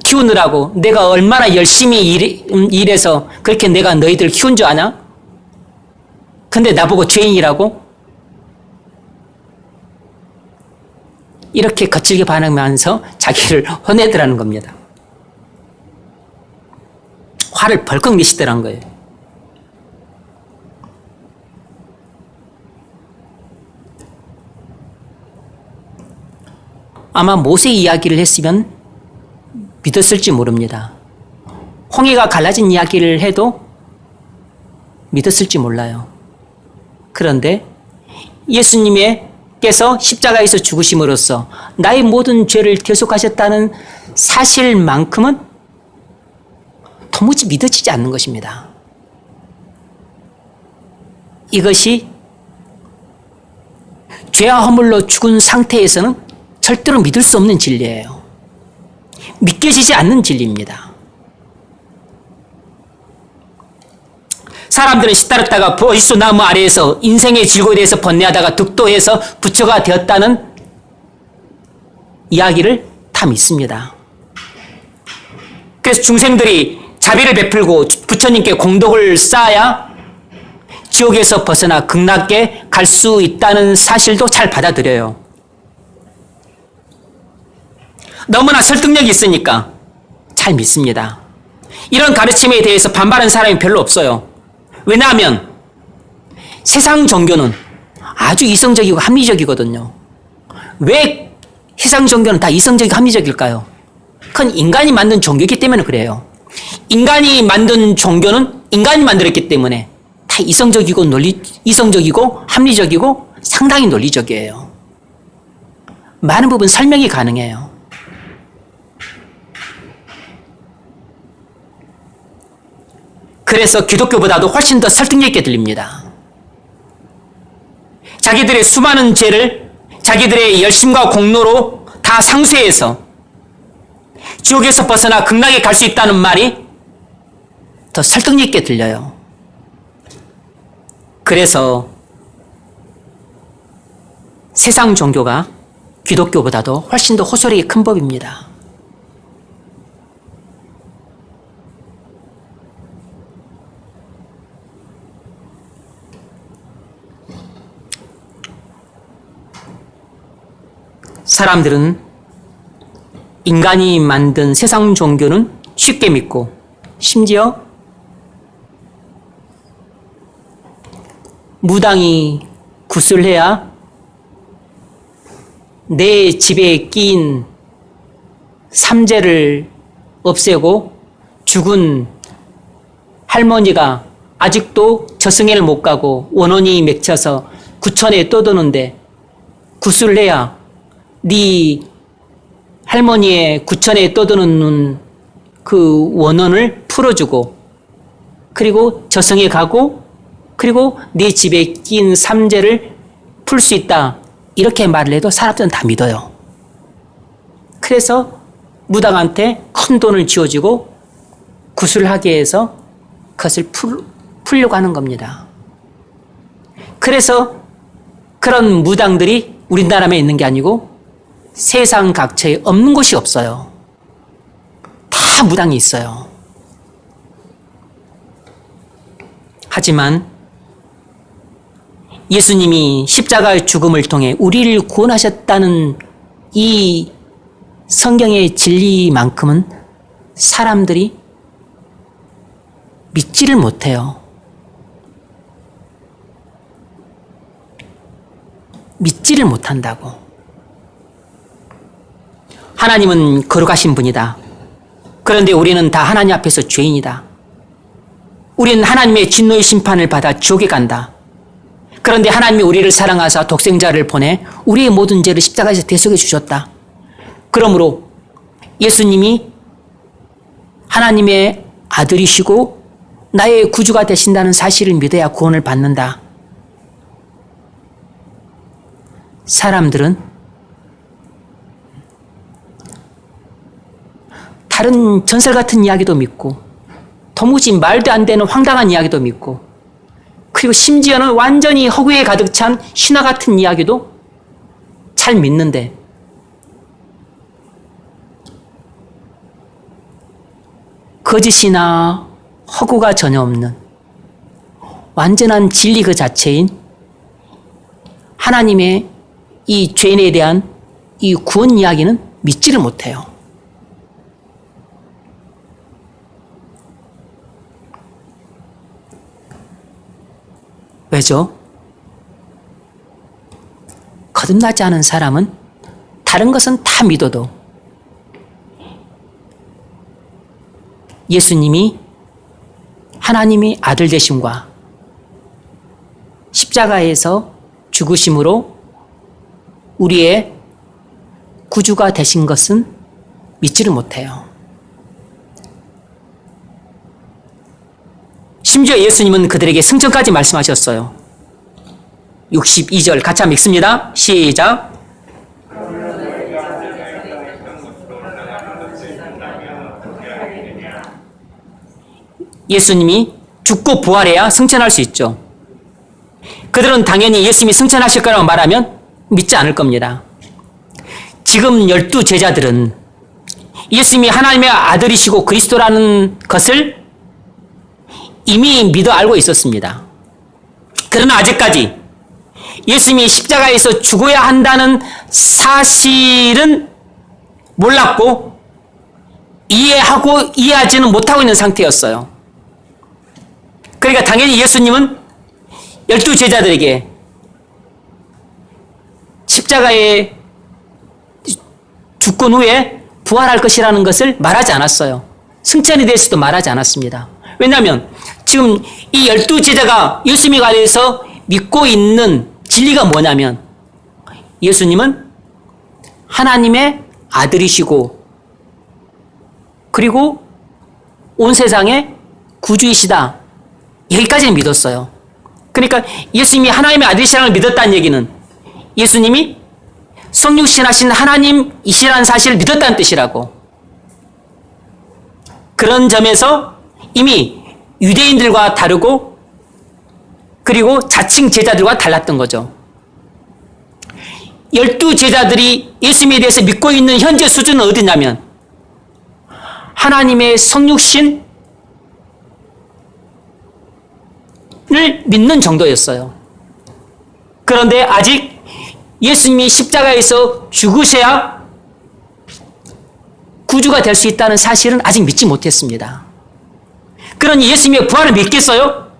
키우느라고 내가 얼마나 열심히 일해서 그렇게 내가 너희들 키운 줄 아냐? 근데 나보고 죄인이라고? 이렇게 거칠게 반응하면서 자기를 혼내더라는 겁니다. 화를 벌컥 내시더란 거예요. 아마 모세 이야기를 했으면 믿었을지 모릅니다. 홍해가 갈라진 이야기를 해도 믿었을지 몰라요. 그런데 예수님께서 십자가에서 죽으심으로써 나의 모든 죄를 대속하셨다는 사실만큼은 도무지 믿어지지 않는 것입니다. 이것이 죄와 허물로 죽은 상태에서는 절대로 믿을 수 없는 진리예요. 믿겨지지 않는 진리입니다. 사람들은 시다르다가 보이수 나무 아래에서 인생의 즐거움에 대해서 번뇌하다가 득도해서 부처가 되었다는 이야기를 다 믿습니다. 그래서 중생들이 자비를 베풀고 부처님께 공덕을 쌓아야 지옥에서 벗어나 극락에 갈 수 있다는 사실도 잘 받아들여요. 너무나 설득력이 있으니까 잘 믿습니다. 이런 가르침에 대해서 반발하는 사람이 별로 없어요. 왜냐하면 세상 종교는 아주 이성적이고 합리적이거든요. 왜 세상 종교는 다 이성적이고 합리적일까요? 그건 인간이 만든 종교이기 때문에 그래요. 인간이 만든 종교는 인간이 만들었기 때문에 다 이성적이고 합리적이고 상당히 논리적이에요. 많은 부분 설명이 가능해요. 그래서 기독교보다도 훨씬 더 설득력 있게 들립니다. 자기들의 수많은 죄를 자기들의 열심과 공로로 다 상쇄해서 지옥에서 벗어나 극락에 갈 수 있다는 말이 더 설득력 있게 들려요. 그래서 세상 종교가 기독교보다도 훨씬 더 호소력이 큰 법입니다. 사람들은 인간이 만든 세상 종교는 쉽게 믿고, 심지어 무당이 구슬해야 내 집에 끼인 삼재를 없애고 죽은 할머니가 아직도 저승에를 못 가고 원혼이 맺혀서 구천에 떠도는데 구슬을 해야 네 할머니의 구천에 떠드는 그 원혼을 풀어주고 그리고 저승에 가고 그리고 네 집에 낀 삼재를 풀 수 있다. 이렇게 말을 해도 사람들은 다 믿어요. 그래서 무당한테 큰 돈을 쥐어주고 구슬하게 해서 그것을 풀려고 하는 겁니다. 그래서 그런 무당들이 우리나라에 있는 게 아니고 세상 각처에 없는 곳이 없어요. 다 무당이 있어요. 하지만 예수님이 십자가의 죽음을 통해 우리를 구원하셨다는 이 성경의 진리만큼은 사람들이 믿지를 못해요. 믿지를 못한다고. 하나님은 거룩하신 분이다. 그런데 우리는 다 하나님 앞에서 죄인이다. 우리는 하나님의 진노의 심판을 받아 지옥에 간다. 그런데 하나님이 우리를 사랑하사 독생자를 보내 우리의 모든 죄를 십자가에서 대속해 주셨다. 그러므로 예수님이 하나님의 아들이시고 나의 구주가 되신다는 사실을 믿어야 구원을 받는다. 사람들은 다른 전설 같은 이야기도 믿고 도무지 말도 안 되는 황당한 이야기도 믿고 그리고 심지어는 완전히 허구에 가득 찬 신화 같은 이야기도 잘 믿는데 거짓이나 허구가 전혀 없는 완전한 진리 그 자체인 하나님의 이 죄인에 대한 이 구원 이야기는 믿지를 못해요. 왜죠? 거듭나지 않은 사람은 다른 것은 다 믿어도 예수님이 하나님의 아들 되심과 십자가에서 죽으심으로 우리의 구주가 되신 것은 믿지를 못해요. 심지어 예수님은 그들에게 승천까지 말씀하셨어요. 62절 같이 한번 읽습니다. 시작. 예수님이 죽고 부활해야 승천할 수 있죠. 그들은 당연히 예수님이 승천하실 거라고 말하면 믿지 않을 겁니다. 지금 12 제자들은 예수님이 하나님의 아들이시고 그리스도라는 것을 이미 믿어 알고 있었습니다. 그러나 아직까지 예수님이 십자가에서 죽어야 한다는 사실은 몰랐고 이해하지는 못하고 있는 상태였어요. 그러니까 당연히 예수님은 12 제자들에게 십자가에 죽고 후에 부활할 것이라는 것을 말하지 않았어요. 승천이 될 수도 말하지 않았습니다. 왜냐하면 지금 이 12 제자가 예수님에 관해서 믿고 있는 진리가 뭐냐면 예수님은 하나님의 아들이시고 그리고 온 세상의 구주이시다. 여기까지는 믿었어요. 그러니까 예수님이 하나님의 아들이시라는 걸 믿었다는 얘기는 예수님이 성육신하신 하나님이시라는 사실을 믿었다는 뜻이라고. 그런 점에서 이미 유대인들과 다르고 그리고 자칭 제자들과 달랐던 거죠. 12 제자들이 예수님에 대해서 믿고 있는 현재 수준은 어디냐면 하나님의 성육신을 믿는 정도였어요. 그런데 아직 예수님이 십자가에서 죽으셔야 구주가 될 수 있다는 사실은 아직 믿지 못했습니다. 그러니 예수님의 부활을 믿겠어요?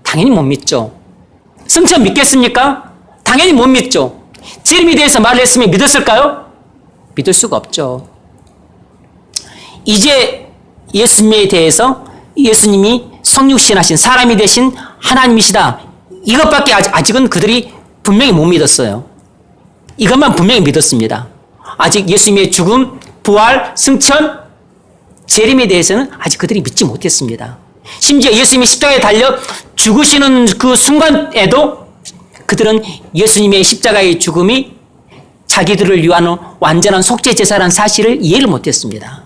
당연히 못 믿죠. 승천 믿겠습니까? 당연히 못 믿죠. 재림에 대해서 말을 했으면 믿었을까요? 믿을 수가 없죠. 이제 예수님에 대해서 예수님이 성육신하신 사람이 되신 하나님이시다. 이것밖에 아직은 그들이 분명히 못 믿었어요. 이것만 분명히 믿었습니다. 아직 예수님의 죽음, 부활, 승천, 재림에 대해서는 아직 그들이 믿지 못했습니다. 심지어 예수님이 십자가에 달려 죽으시는 그 순간에도 그들은 예수님의 십자가의 죽음이 자기들을 위한 완전한 속죄 제사라는 사실을 이해를 못했습니다.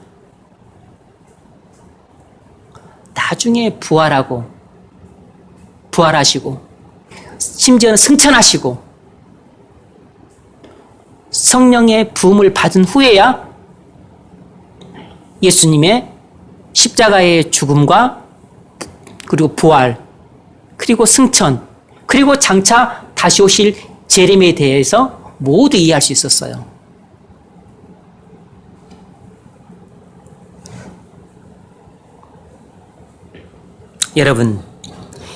나중에 부활하시고 심지어는 승천하시고 성령의 부음을 받은 후에야 예수님의 십자가의 죽음과 그리고 부활 그리고 승천 그리고 장차 다시 오실 재림에 대해서 모두 이해할 수 있었어요. 여러분,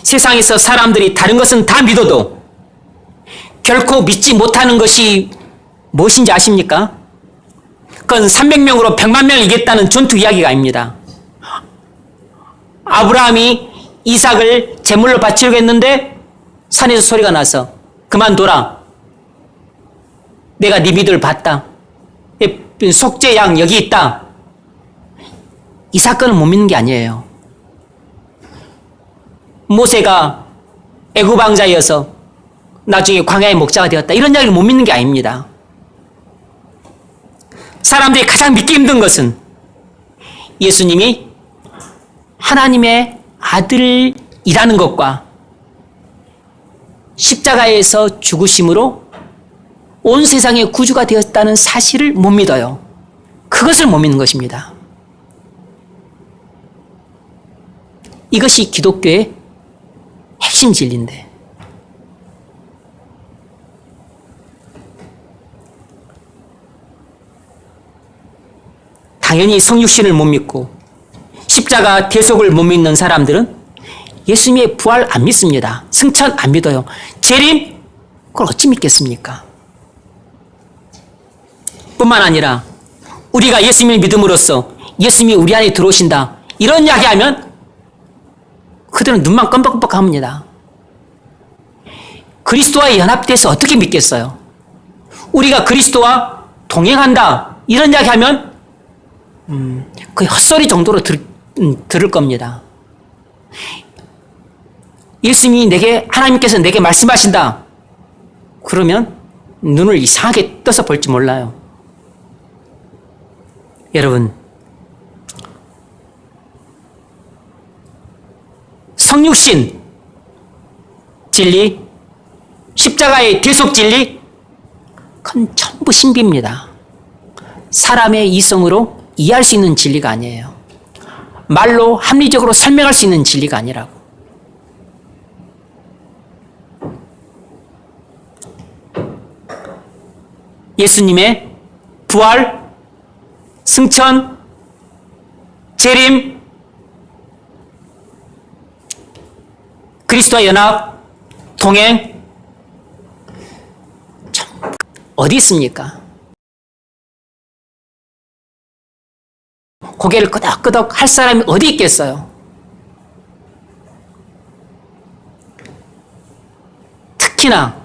세상에서 사람들이 다른 것은 다 믿어도 결코 믿지 못하는 것이 무엇인지 아십니까? 그건 300명으로 100만 명을 이겼다는 전투 이야기가 아닙니다. 아브라함이 이삭을 제물로 바치려고 했는데 산에서 소리가 나서 그만둬라. 내가 네 믿음을 봤다. 속죄 양 여기 있다. 이 사건을 못 믿는 게 아니에요. 모세가 애굽 왕자여서 나중에 광야의 목자가 되었다. 이런 이야기를 못 믿는 게 아닙니다. 사람들이 가장 믿기 힘든 것은 예수님이 하나님의 아들이라는 것과 십자가에서 죽으심으로 온 세상의 구주가 되었다는 사실을 못 믿어요. 그것을 못 믿는 것입니다. 이것이 기독교의 핵심 진리인데 당연히 성육신을 못 믿고 십자가 대속을 못 믿는 사람들은 예수님의 부활 안 믿습니다. 승천 안 믿어요. 재림? 그걸 어찌 믿겠습니까? 뿐만 아니라 우리가 예수님을 믿음으로써 예수님이 우리 안에 들어오신다. 이런 이야기하면 그들은 눈만 껌뻑껌뻑 합니다. 그리스도와 연합돼서 어떻게 믿겠어요? 우리가 그리스도와 동행한다. 이런 이야기하면 거의 헛소리 정도로 들을 겁니다. 예수님이 하나님께서 내게 말씀하신다. 그러면 눈을 이상하게 떠서 볼지 몰라요. 여러분, 성육신 진리, 십자가의 대속 진리, 그건 전부 신비입니다. 사람의 이성으로 이해할 수 있는 진리가 아니에요. 말로 합리적으로 설명할 수 있는 진리가 아니라고. 예수님의 부활, 승천, 재림, 그리스도와 연합, 동행, 어디 있습니까? 고개를 끄덕끄덕 할 사람이 어디 있겠어요? 특히나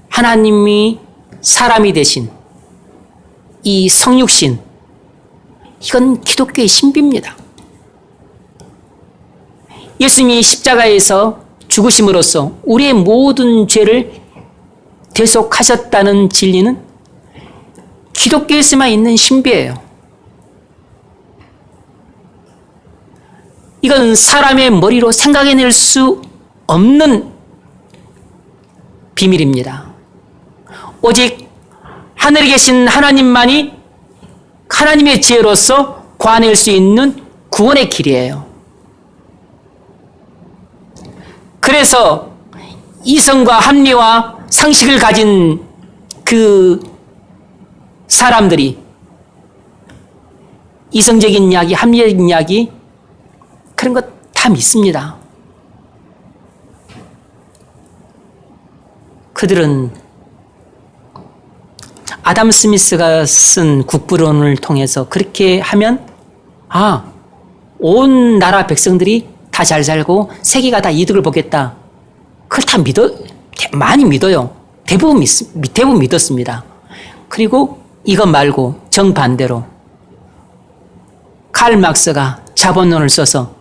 하나님이 사람이 되신 이 성육신, 이건 기독교의 신비입니다. 예수님이 십자가에서 죽으심으로써 우리의 모든 죄를 대속하셨다는 진리는 기독교에서만 있는 신비예요. 이건 사람의 머리로 생각해낼 수 없는 비밀입니다. 오직 하늘에 계신 하나님만이 하나님의 지혜로서 구해낼 수 있는 구원의 길이에요. 그래서 이성과 합리와 상식을 가진 그 사람들이 이성적인 이야기, 합리적인 이야기 그런 것 다 믿습니다. 그들은 아담 스미스가 쓴 국부론을 통해서 그렇게 하면 온 나라 백성들이 다 잘 살고 세계가 다 이득을 보겠다. 그걸 다 많이 믿어요. 대부분 믿었습니다. 그리고 이것 말고 정반대로 칼 막스가 자본론을 써서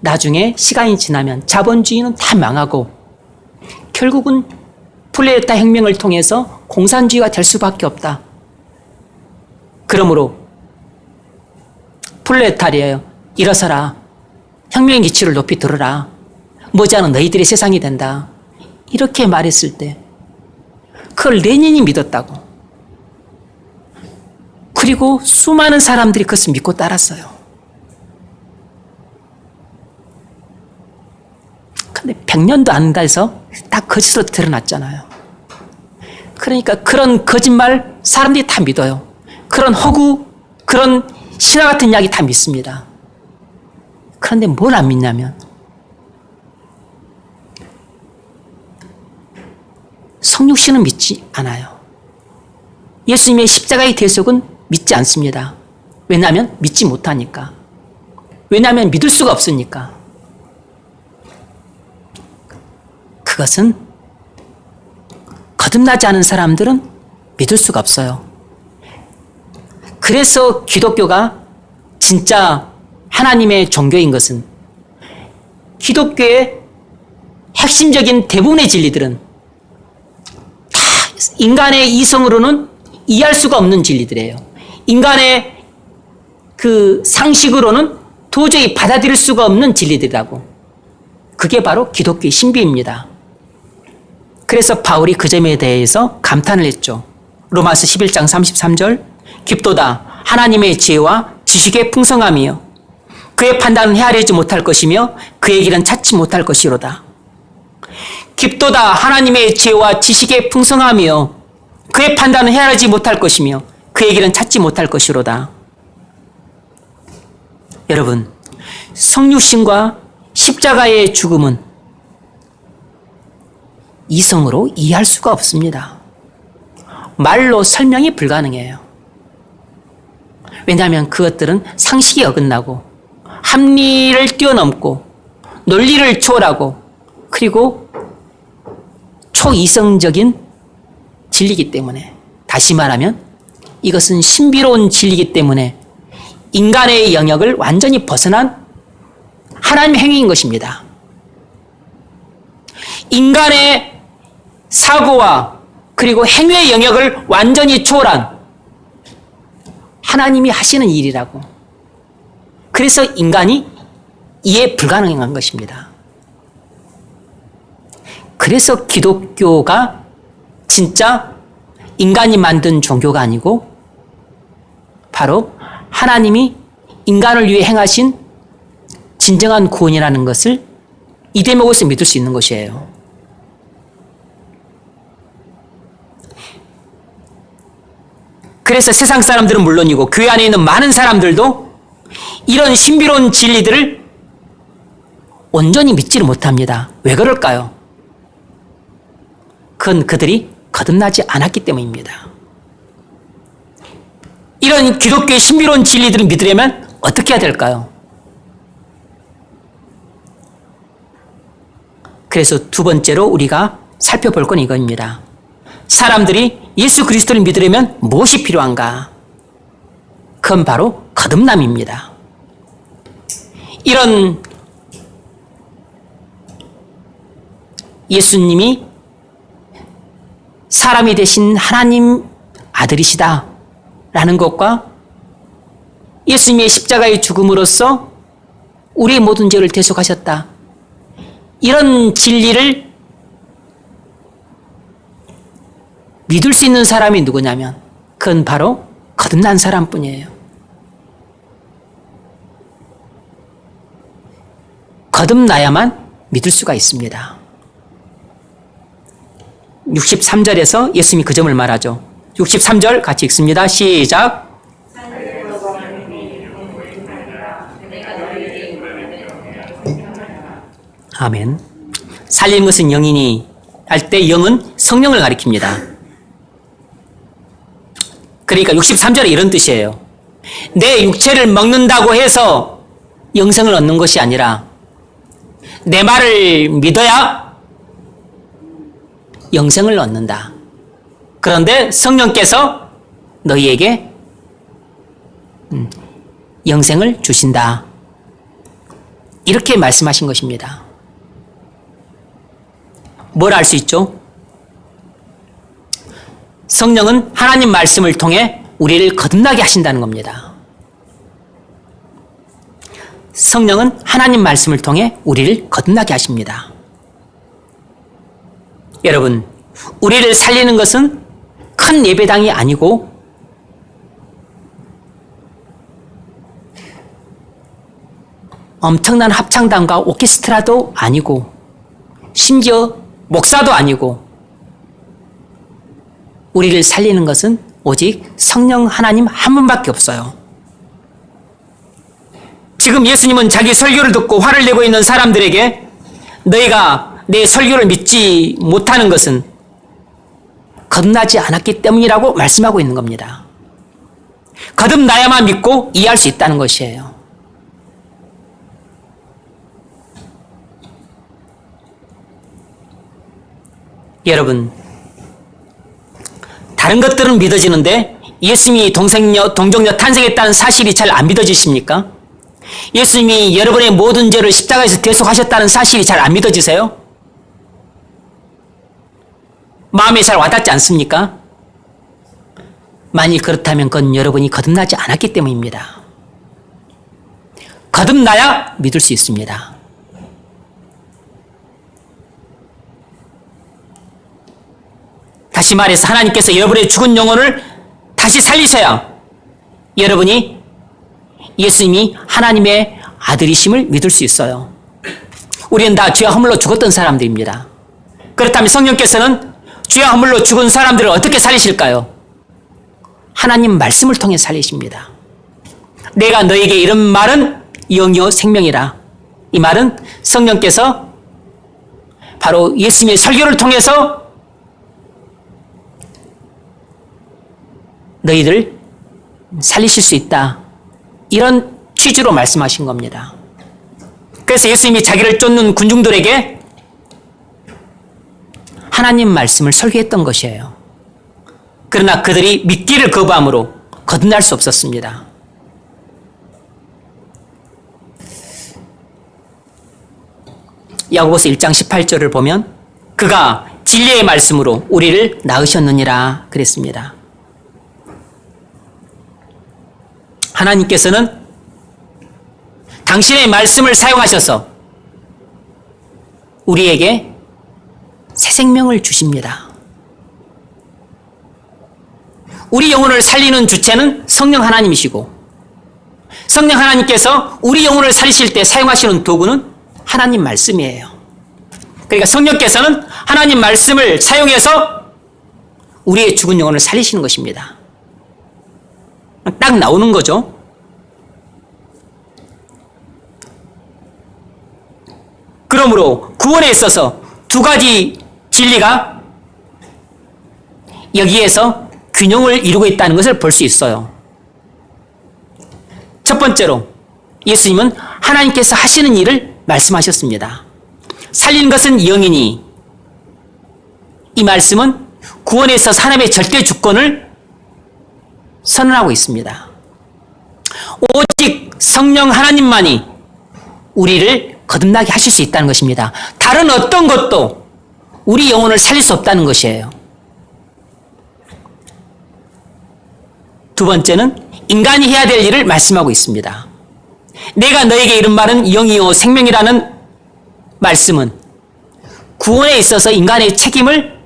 나중에 시간이 지나면 자본주의는 다 망하고 결국은 프롤레타 혁명을 통해서 공산주의가 될 수밖에 없다. 그러므로 프롤레타리아여 일어서라. 혁명의 기치를 높이 들어라. 머지않아 너희들의 세상이 된다. 이렇게 말했을 때 그걸 레닌이 믿었다고. 그리고 수많은 사람들이 그것을 믿고 따랐어요. 근데 100년도 안 된다 해서 딱 거짓으로 드러났잖아요. 그러니까 그런 거짓말 사람들이 다 믿어요. 그런 허구, 그런 신화 같은 이야기 다 믿습니다. 그런데 뭘 안 믿냐면 성육신은 믿지 않아요. 예수님의 십자가의 대속은 믿지 않습니다. 왜냐하면 믿지 못하니까. 왜냐하면 믿을 수가 없으니까. 그것은 거듭나지 않은 사람들은 믿을 수가 없어요. 그래서 기독교가 진짜 하나님의 종교인 것은 기독교의 핵심적인 대부분의 진리들은 다 인간의 이성으로는 이해할 수가 없는 진리들이에요. 인간의 그 상식으로는 도저히 받아들일 수가 없는 진리들이라고. 그게 바로 기독교의 신비입니다. 그래서 바울이 그 점에 대해서 감탄을 했죠. 로마서 11장 33절 깊도다 하나님의 지혜와 지식의 풍성함이요 그의 판단은 헤아리지 못할 것이며 그의 길은 찾지 못할 것이로다. 깊도다 하나님의 지혜와 지식의 풍성함이요 그의 판단은 헤아리지 못할 것이며 그의 길은 찾지 못할 것이로다. 여러분, 성육신과 십자가의 죽음은 이성으로 이해할 수가 없습니다. 말로 설명이 불가능해요. 왜냐하면 그것들은 상식이 어긋나고 합리를 뛰어넘고 논리를 초월하고 그리고 초이성적인 진리이기 때문에, 다시 말하면 이것은 신비로운 진리이기 때문에 인간의 영역을 완전히 벗어난 하나님의 행위인 것입니다. 인간의 사고와 그리고 행위의 영역을 완전히 초월한 하나님이 하시는 일이라고. 그래서 인간이 이해 불가능한 것입니다. 그래서 기독교가 진짜 인간이 만든 종교가 아니고 바로 하나님이 인간을 위해 행하신 진정한 구원이라는 것을 이 대목에서 믿을 수 있는 것이에요. 그래서 세상 사람들은 물론이고 교회 안에 있는 많은 사람들도 이런 신비로운 진리들을 온전히 믿지를 못합니다. 왜 그럴까요? 그건 그들이 거듭나지 않았기 때문입니다. 이런 기독교의 신비로운 진리들을 믿으려면 어떻게 해야 될까요? 그래서 두 번째로 우리가 살펴볼 건 이겁니다. 사람들이 예수 그리스도를 믿으려면 무엇이 필요한가? 그건 바로 거듭남입니다. 이런 예수님이 사람이 되신 하나님 아들이시다 라는 것과 예수님의 십자가의 죽음으로써 우리의 모든 죄를 대속하셨다, 이런 진리를 믿을 수 있는 사람이 누구냐면 그건 바로 거듭난 사람뿐이에요. 거듭나야만 믿을 수가 있습니다. 63절에서 예수님이 그 점을 말하죠. 63절 같이 읽습니다. 시작. 아멘. 살리는 것은 영이니 할 때 영은 성령을 가리킵니다. 그러니까 63절에 이런 뜻이에요. 내 육체를 먹는다고 해서 영생을 얻는 것이 아니라 내 말을 믿어야 영생을 얻는다. 그런데 성령께서 너희에게 영생을 주신다. 이렇게 말씀하신 것입니다. 뭘 알 수 있죠? 성령은 하나님 말씀을 통해 우리를 거듭나게 하신다는 겁니다. 성령은 하나님 말씀을 통해 우리를 거듭나게 하십니다. 여러분, 우리를 살리는 것은 큰 예배당이 아니고 엄청난 합창단과 오케스트라도 아니고 심지어 목사도 아니고 우리를 살리는 것은 오직 성령 하나님 한 분밖에 없어요. 지금 예수님은 자기 설교를 듣고 화를 내고 있는 사람들에게 너희가 내 설교를 믿지 못하는 것은 거듭나지 않았기 때문이라고 말씀하고 있는 겁니다. 거듭나야만 믿고 이해할 수 있다는 것이에요. 여러분, 다른 것들은 믿어지는데 예수님이 동정녀 탄생했다는 사실이 잘 안 믿어지십니까? 예수님이 여러분의 모든 죄를 십자가에서 대속하셨다는 사실이 잘 안 믿어지세요? 마음에 잘 와닿지 않습니까? 만일 그렇다면 그건 여러분이 거듭나지 않았기 때문입니다. 거듭나야 믿을 수 있습니다. 다시 말해서 하나님께서 여러분의 죽은 영혼을 다시 살리셔야 여러분이 예수님이 하나님의 아들이심을 믿을 수 있어요. 우리는 다 죄와 허물로 죽었던 사람들입니다. 그렇다면 성령께서는 죄와 허물로 죽은 사람들을 어떻게 살리실까요? 하나님 말씀을 통해 살리십니다. 내가 너에게 이런 말은 영이요 생명이라. 이 말은 성령께서 바로 예수님의 설교를 통해서 너희들 살리실 수 있다. 이런 취지로 말씀하신 겁니다. 그래서 예수님이 자기를 쫓는 군중들에게 하나님 말씀을 설교했던 것이에요. 그러나 그들이 믿기를 거부함으로 거듭날 수 없었습니다. 야고보서 1장 18절을 보면 그가 진리의 말씀으로 우리를 낳으셨느니라 그랬습니다. 하나님께서는 당신의 말씀을 사용하셔서 우리에게 새 생명을 주십니다. 우리 영혼을 살리는 주체는 성령 하나님이시고 성령 하나님께서 우리 영혼을 살리실 때 사용하시는 도구는 하나님 말씀이에요. 그러니까 성령께서는 하나님 말씀을 사용해서 우리의 죽은 영혼을 살리시는 것입니다. 딱 나오는 거죠. 그러므로 구원에 있어서 두 가지 진리가 여기에서 균형을 이루고 있다는 것을 볼 수 있어요. 첫 번째로 예수님은 하나님께서 하시는 일을 말씀하셨습니다. 살리는 것은 영이니 이 말씀은 구원에 있어서 하나님의 절대 주권을 선언하고 있습니다. 오직 성령 하나님만이 우리를 거듭나게 하실 수 있다는 것입니다. 다른 어떤 것도 우리 영혼을 살릴 수 없다는 것이에요. 두 번째는 인간이 해야 될 일을 말씀하고 있습니다. 내가 너에게 이른 말은 영이요 생명이라는 말씀은 구원에 있어서 인간의 책임을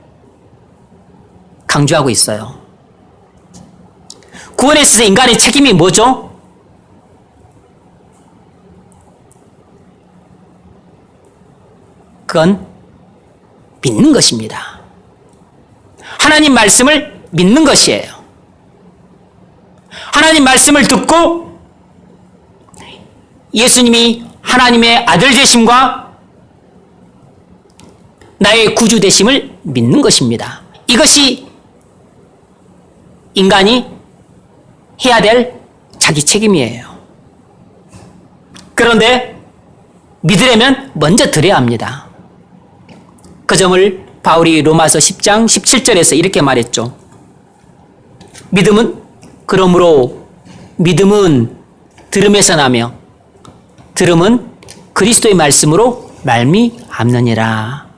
강조하고 있어요. 구원에 있어서 인간의 책임이 뭐죠? 그건 믿는 것입니다. 하나님 말씀을 믿는 것이에요. 하나님 말씀을 듣고 예수님이 하나님의 아들 되심과 나의 구주 되심을 믿는 것입니다. 이것이 인간이 해야 될 자기 책임이에요. 그런데 믿으려면 먼저 들어야 합니다. 그 점을 바울이 로마서 10장 17절에서 이렇게 말했죠. 그러므로 믿음은 들음에서 나며 들음은 그리스도의 말씀으로 말미암느니라.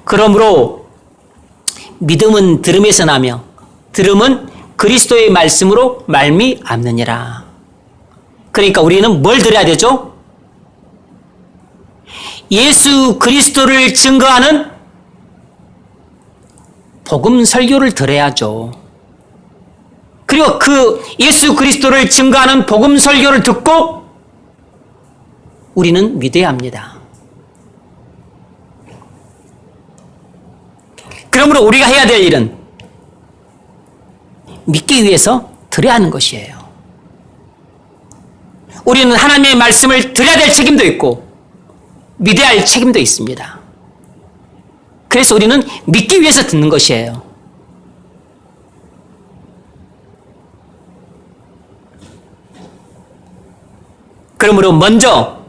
그러므로 믿음은 들음에서 나며 들음은 그리스도의 말씀으로 말미암느니라. 그러니까 우리는 뭘 들어야 되죠? 예수 그리스도를 증거하는 복음 설교를 들어야죠. 그리고 그 예수 그리스도를 증거하는 복음 설교를 듣고 우리는 믿어야 합니다. 그러므로 우리가 해야 될 일은 믿기 위해서 들어야 하는 것이에요. 우리는 하나님의 말씀을 들어야 될 책임도 있고 믿어야 할 책임도 있습니다. 그래서 우리는 믿기 위해서 듣는 것이에요. 그러므로 먼저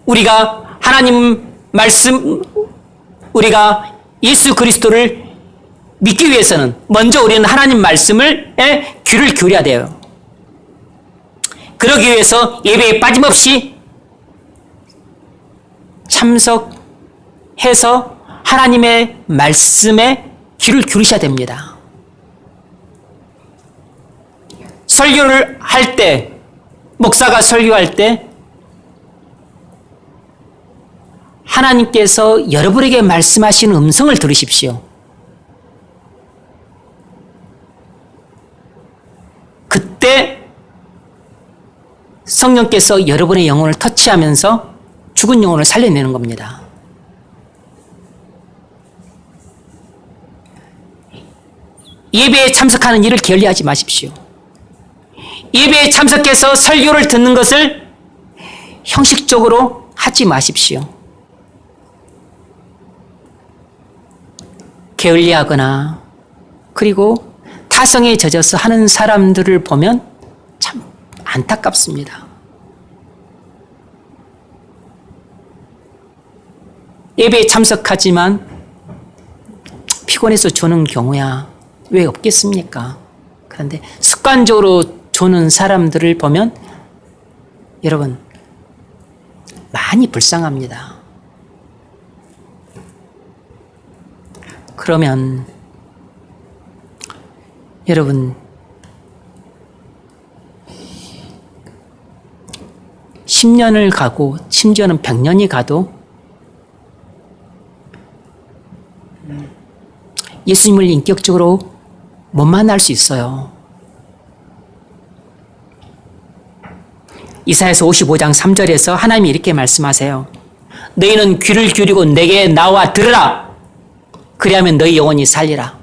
우리가 하나님 말씀, 우리가 예수 그리스도를 믿기 위해서는 먼저 우리는 하나님 말씀에 귀를 기울여야 돼요. 그러기 위해서 예배에 빠짐없이 참석해서 하나님의 말씀에 귀를 기울이셔야 됩니다. 설교를 할 때, 목사가 설교할 때 하나님께서 여러분에게 말씀하시는 음성을 들으십시오. 그때 성령께서 여러분의 영혼을 터치하면서 죽은 영혼을 살려내는 겁니다. 예배에 참석하는 일을 게을리하지 마십시오. 예배에 참석해서 설교를 듣는 것을 형식적으로 하지 마십시오. 게을리하거나 그리고 타성에 젖어서 하는 사람들을 보면 참 안타깝습니다. 예배에 참석하지만 피곤해서 조는 경우야 왜 없겠습니까? 그런데 습관적으로 조는 사람들을 보면 여러분 많이 불쌍합니다. 그러면 여러분 10년을 가고 심지어는 100년이 가도 예수님을 인격적으로 못 만날 수 있어요. 이사야서 55장 3절에서 하나님이 이렇게 말씀하세요. 너희는 귀를 기울이고 내게 나와 들으라. 그리하면 너희 영혼이 살리라.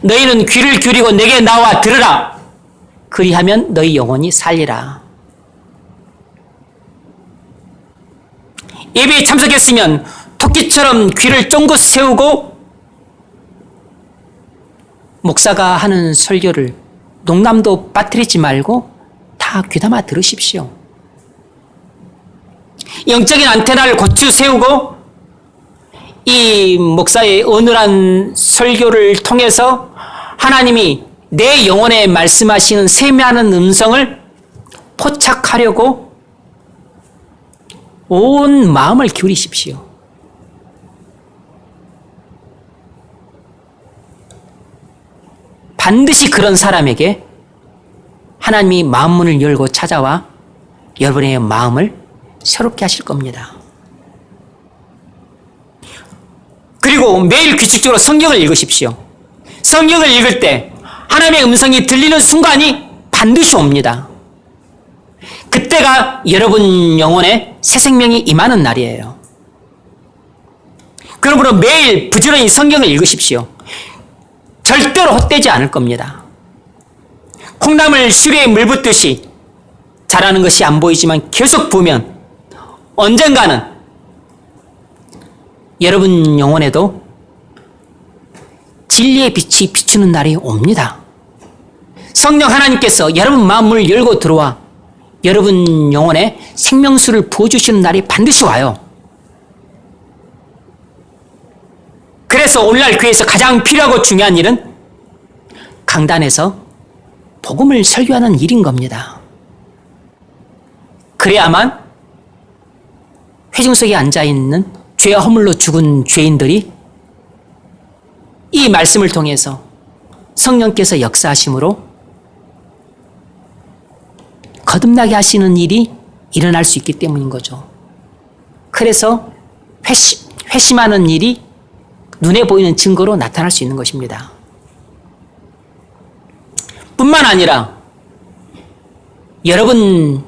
너희는 귀를 기울이고 내게 나와 들으라. 그리하면 너희 영혼이 살리라. 예배에 참석했으면 토끼처럼 귀를 쫑긋 세우고 목사가 하는 설교를 농담도 빠뜨리지 말고 다 귀담아 들으십시오. 영적인 안테나를 고추 세우고 이 목사의 어눌한 설교를 통해서 하나님이 내 영혼에 말씀하시는 세미하는 음성을 포착하려고 온 마음을 기울이십시오. 반드시 그런 사람에게 하나님이 마음문을 열고 찾아와 여러분의 마음을 새롭게 하실 겁니다. 그리고 매일 규칙적으로 성경을 읽으십시오. 성경을 읽을 때 하나님의 음성이 들리는 순간이 반드시 옵니다. 그때가 여러분 영혼에 새 생명이 임하는 날이에요. 그러므로 매일 부지런히 성경을 읽으십시오. 절대로 헛되지 않을 겁니다. 콩나물 수레에 물 붓듯이 자라는 것이 안 보이지만 계속 보면 언젠가는 여러분 영혼에도 진리의 빛이 비추는 날이 옵니다. 성령 하나님께서 여러분 마음을 열고 들어와 여러분 영혼에 생명수를 부어주시는 날이 반드시 와요. 그래서 오늘날 교회에서 가장 필요하고 중요한 일은 강단에서 복음을 설교하는 일인 겁니다. 그래야만 회중석에 앉아있는 죄와 허물로 죽은 죄인들이 이 말씀을 통해서 성령께서 역사하심으로 거듭나게 하시는 일이 일어날 수 있기 때문인 거죠. 그래서 회심하는 일이 눈에 보이는 증거로 나타날 수 있는 것입니다. 뿐만 아니라 여러분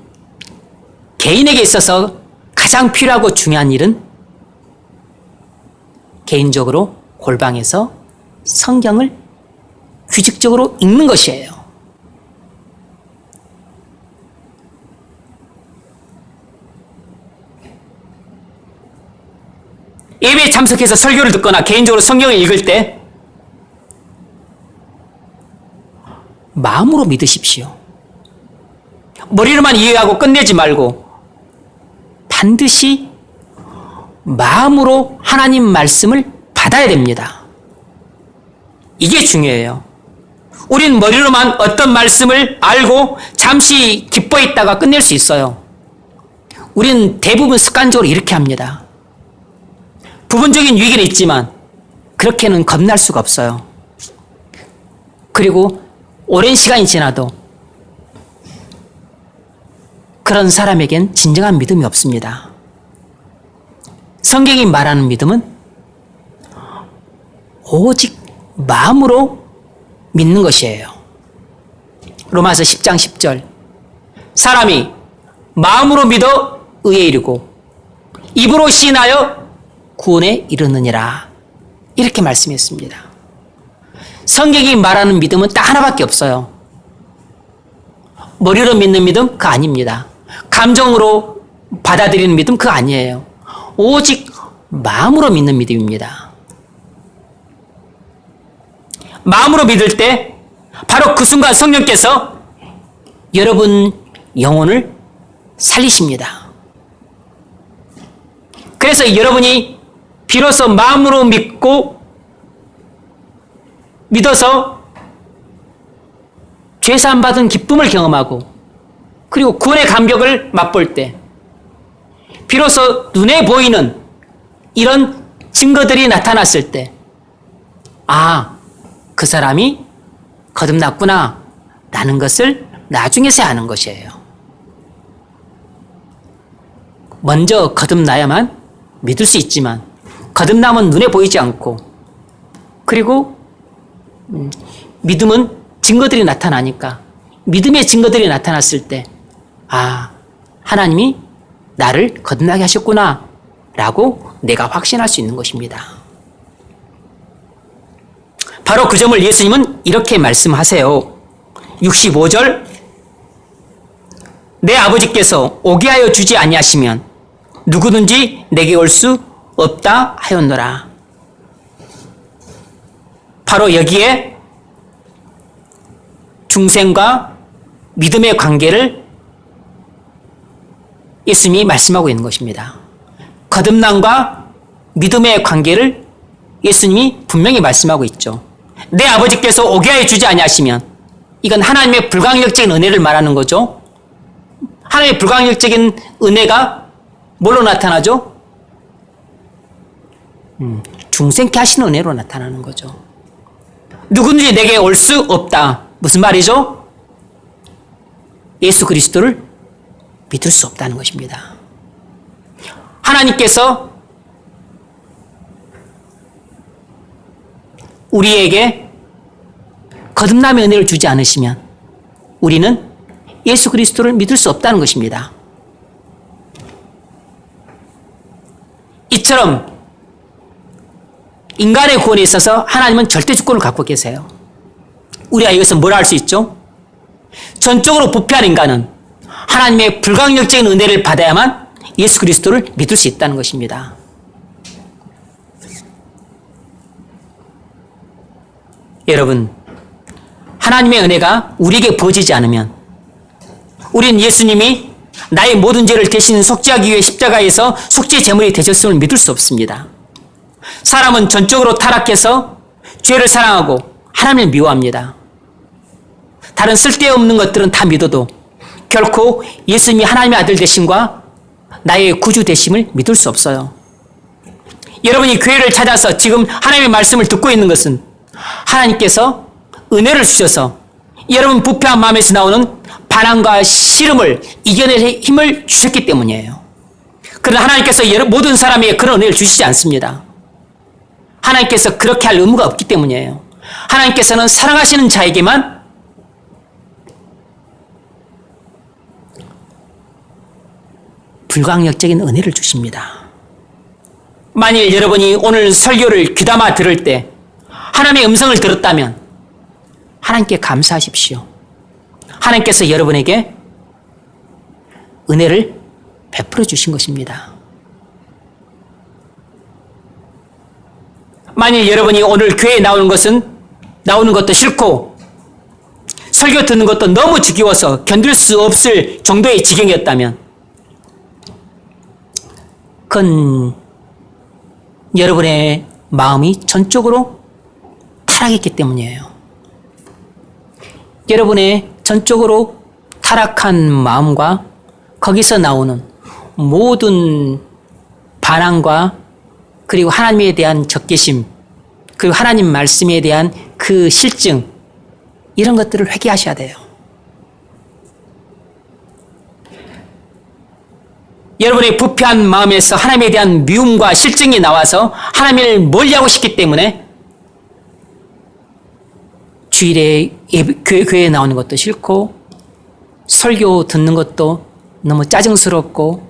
개인에게 있어서 가장 필요하고 중요한 일은 개인적으로 골방에서 성경을 규칙적으로 읽는 것이에요. 예배에 참석해서 설교를 듣거나 개인적으로 성경을 읽을 때 마음으로 믿으십시오. 머리로만 이해하고 끝내지 말고 반드시 마음으로 하나님 말씀을 받아야 됩니다. 이게 중요해요. 우린 머리로만 어떤 말씀을 알고 잠시 기뻐했다가 끝낼 수 있어요. 우린 대부분 습관적으로 이렇게 합니다. 부분적인 위기는 있지만 그렇게는 겁날 수가 없어요. 그리고 오랜 시간이 지나도 그런 사람에겐 진정한 믿음이 없습니다. 성경이 말하는 믿음은 오직 마음으로 믿는 것이에요. 로마서 10장 10절 사람이 마음으로 믿어 의에 이르고 입으로 시인하여 구원에 이르느니라 이렇게 말씀했습니다. 성경이 말하는 믿음은 딱 하나밖에 없어요. 머리로 믿는 믿음? 그거 아닙니다. 감정으로 받아들이는 믿음? 그거 아니에요. 오직 마음으로 믿는 믿음입니다. 마음으로 믿을 때 바로 그 순간 성령께서 여러분 영혼을 살리십니다. 그래서 여러분이 비로소 마음으로 믿어서 죄사함 받은 기쁨을 경험하고 그리고 구원의 감격을 맛볼 때 비로소 눈에 보이는 이런 증거들이 나타났을 때 그 사람이 거듭났구나 라는 것을 나중에서야 아는 것이에요. 먼저 거듭나야만 믿을 수 있지만 거듭남은 눈에 보이지 않고 그리고 믿음은 증거들이 나타나니까 믿음의 증거들이 나타났을 때 하나님이 나를 거듭나게 하셨구나 라고 내가 확신할 수 있는 것입니다. 바로 그 점을 예수님은 이렇게 말씀하세요. 65절 내 아버지께서 오게 하여 주지 아니하시면 누구든지 내게 올 수 없다 하였노라. 바로 여기에 중생과 믿음의 관계를 예수님이 말씀하고 있는 것입니다. 거듭남과 믿음의 관계를 예수님이 분명히 말씀하고 있죠. 내 아버지께서 오게 하여 주지 아니하시면 이건 하나님의 불가항력적인 은혜를 말하는 거죠. 하나님의 불가항력적인 은혜가 뭘로 나타나죠? 중생케 하시는 은혜로 나타나는 거죠. 누구든지 내게 올 수 없다. 무슨 말이죠? 예수 그리스도를 믿을 수 없다는 것입니다. 하나님께서 우리에게 거듭남의 은혜를 주지 않으시면 우리는 예수 그리스도를 믿을 수 없다는 것입니다. 이처럼 인간의 구원에 있어서 하나님은 절대 주권을 갖고 계세요. 우리가 여기서 뭐라 할 수 있죠? 전적으로 부패한 인간은 하나님의 불강력적인 은혜를 받아야만 예수 그리스도를 믿을 수 있다는 것입니다. 여러분, 하나님의 은혜가 우리에게 부어지지 않으면 우리는 예수님이 나의 모든 죄를 대신 속죄하기 위해 십자가에서 속죄 제물이 되셨음을 믿을 수 없습니다. 사람은 전적으로 타락해서 죄를 사랑하고 하나님을 미워합니다. 다른 쓸데없는 것들은 다 믿어도 결코 예수님이 하나님의 아들 되심과 나의 구주 되심을 믿을 수 없어요. 여러분이 교회를 찾아서 지금 하나님의 말씀을 듣고 있는 것은 하나님께서 은혜를 주셔서 여러분 부패한 마음에서 나오는 반항과 싫음을 이겨낼 힘을 주셨기 때문이에요. 그러나 하나님께서 모든 사람에게 그런 은혜를 주시지 않습니다. 하나님께서 그렇게 할 의무가 없기 때문이에요. 하나님께서는 사랑하시는 자에게만 불강력적인 은혜를 주십니다. 만일 여러분이 오늘 설교를 귀담아 들을 때 하나님의 음성을 들었다면 하나님께 감사하십시오. 하나님께서 여러분에게 은혜를 베풀어 주신 것입니다. 만일 여러분이 오늘 교회에 나오는 것도 싫고 설교 듣는 것도 너무 지겨워서 견딜 수 없을 정도의 지경이었다면 그건 여러분의 마음이 전적으로 타락했기 때문이에요. 여러분의 전적으로 타락한 마음과 거기서 나오는 모든 반항과 그리고 하나님에 대한 적개심 그리고 하나님 말씀에 대한 그 실증 이런 것들을 회개하셔야 돼요. 여러분의 부패한 마음에서 하나님에 대한 미움과 실증이 나와서 하나님을 멀리하고 싶기 때문에 주일에 교회에 나오는 것도 싫고 설교 듣는 것도 너무 짜증스럽고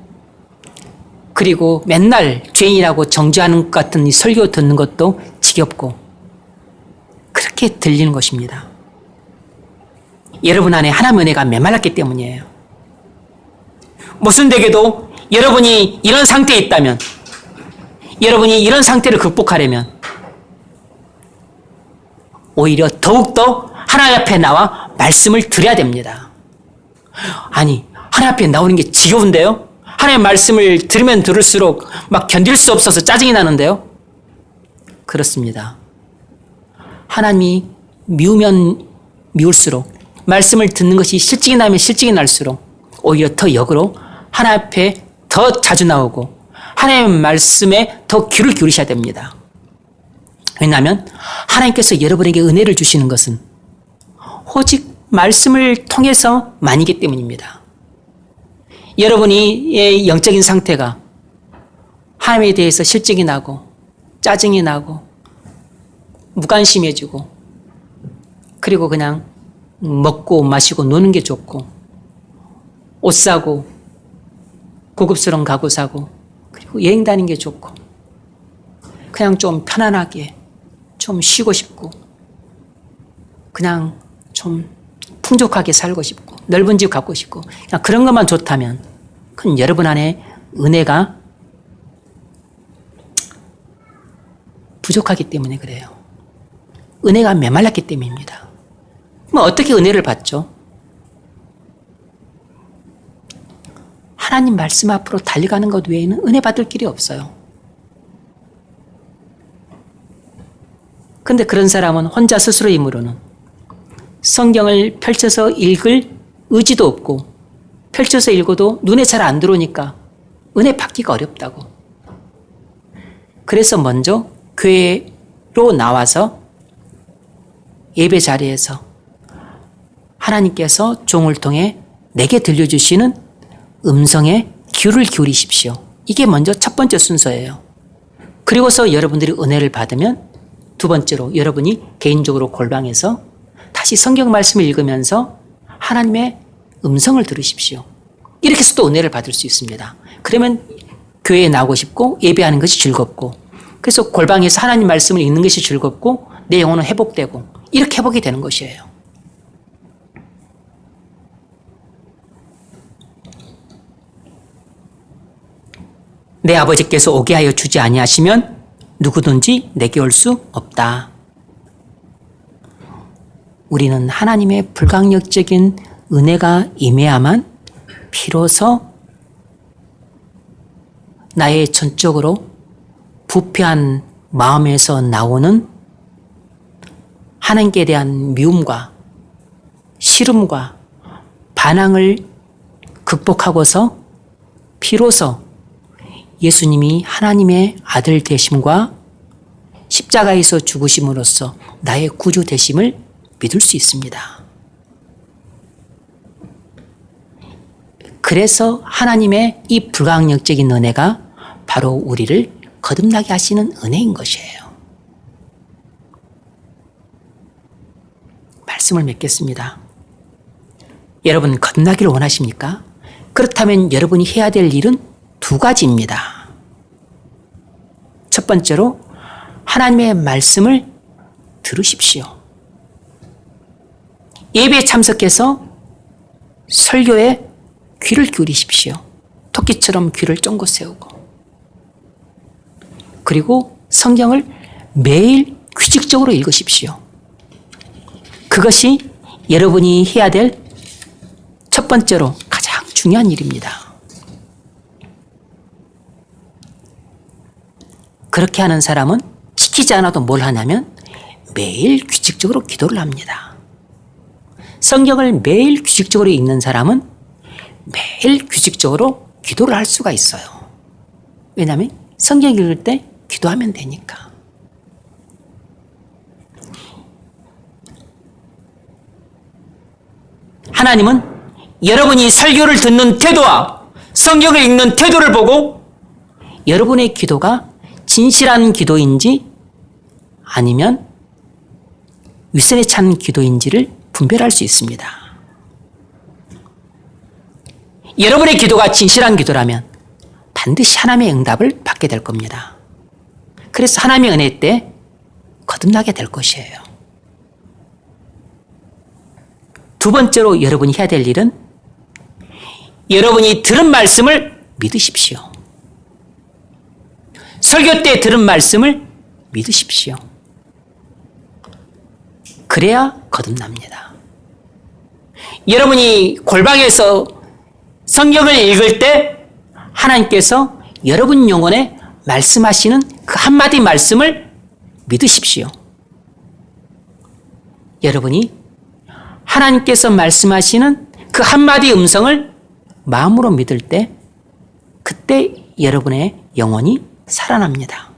그리고 맨날 죄인이라고 정죄하는 것 같은 이 설교 듣는 것도 지겹고 그렇게 들리는 것입니다. 여러분 안에 하나님의 은혜가 메말랐기 때문이에요. 모순되게도 여러분이 이런 상태에 있다면 여러분이 이런 상태를 극복하려면 오히려 더욱더 하나님 앞에 나와 말씀을 드려야 됩니다. 아니, 하나님 앞에 나오는 게 지겨운데요? 하나님의 말씀을 들으면 들을수록 막 견딜 수 없어서 짜증이 나는데요? 그렇습니다. 하나님이 미우면 미울수록 말씀을 듣는 것이 실증이 나면 실증이 날수록 오히려 더 역으로 하나님 앞에 더 자주 나오고 하나님의 말씀에 더 귀를 기울이셔야 됩니다. 왜냐하면 하나님께서 여러분에게 은혜를 주시는 것은 오직 말씀을 통해서 만이기 때문입니다. 여러분의 영적인 상태가 하나님에 대해서 실증이 나고 짜증이 나고 무관심해지고 그리고 그냥 먹고 마시고 노는 게 좋고 옷 사고 고급스러운 가구 사고 그리고 여행 다니는 게 좋고 그냥 좀 편안하게 좀 쉬고 싶고 그냥 좀 풍족하게 살고 싶고 넓은 집 갖고 싶고 그냥 그런 것만 좋다면 그건 여러분 안에 은혜가 부족하기 때문에 그래요. 은혜가 메말랐기 때문입니다. 뭐 어떻게 은혜를 받죠? 하나님 말씀 앞으로 달려가는 것 외에는 은혜 받을 길이 없어요. 그런데 그런 사람은 혼자 스스로 힘으로는 성경을 펼쳐서 읽을 의지도 없고 펼쳐서 읽어도 눈에 잘 안 들어오니까 은혜 받기가 어렵다고. 그래서 먼저 교회로 나와서 예배 자리에서 하나님께서 종을 통해 내게 들려주시는 음성에 귀를 기울이십시오. 이게 먼저 첫 번째 순서예요. 그리고서 여러분들이 은혜를 받으면 두 번째로 여러분이 개인적으로 골방에서 다시 성경 말씀을 읽으면서 하나님의 음성을 들으십시오. 이렇게 해서 또 은혜를 받을 수 있습니다. 그러면 교회에 나오고 싶고 예배하는 것이 즐겁고 그래서 골방에서 하나님 말씀을 읽는 것이 즐겁고 내 영혼은 회복되고 이렇게 회복이 되는 것이에요. 내 아버지께서 오게 하여 주지 아니하시면 누구든지 내게 올 수 없다. 우리는 하나님의 불강력적인 은혜가 임해야만 비로소 나의 전적으로 부패한 마음에서 나오는 하나님께 대한 미움과 싫음과 반항을 극복하고서 비로소 예수님이 하나님의 아들 되심과 십자가에서 죽으심으로써 나의 구주 되심을 믿을 수 있습니다. 그래서 하나님의 이 불가항력적인 은혜가 바로 우리를 거듭나게 하시는 은혜인 것이에요. 말씀을 맺겠습니다. 여러분 거듭나기를 원하십니까? 그렇다면 여러분이 해야 될 일은 두 가지입니다. 첫 번째로 하나님의 말씀을 들으십시오. 예배에 참석해서 설교에 귀를 기울이십시오. 토끼처럼 귀를 쫑긋 세우고. 그리고 성경을 매일 규칙적으로 읽으십시오. 그것이 여러분이 해야 될 첫 번째로 가장 중요한 일입니다. 그렇게 하는 사람은 시키지 않아도 뭘 하냐면 매일 규칙적으로 기도를 합니다. 성경을 매일 규칙적으로 읽는 사람은 매일 규칙적으로 기도를 할 수가 있어요. 왜냐하면 성경 읽을 때 기도하면 되니까. 하나님은 여러분이 설교를 듣는 태도와 성경을 읽는 태도를 보고 여러분의 기도가 진실한 기도인지 아니면 윗선에 찬 기도인지를 분별할 수 있습니다. 여러분의 기도가 진실한 기도라면 반드시 하나님의 응답을 받게 될 겁니다. 그래서 하나님의 은혜 때 거듭나게 될 것이에요. 두 번째로 여러분이 해야 될 일은 여러분이 들은 말씀을 믿으십시오. 설교 때 들은 말씀을 믿으십시오. 그래야 거듭납니다. 여러분이 골방에서 성경을 읽을 때 하나님께서 여러분 영혼에 말씀하시는 그 한마디 말씀을 믿으십시오. 여러분이 하나님께서 말씀하시는 그 한마디 음성을 마음으로 믿을 때 그때 여러분의 영혼이 살아납니다.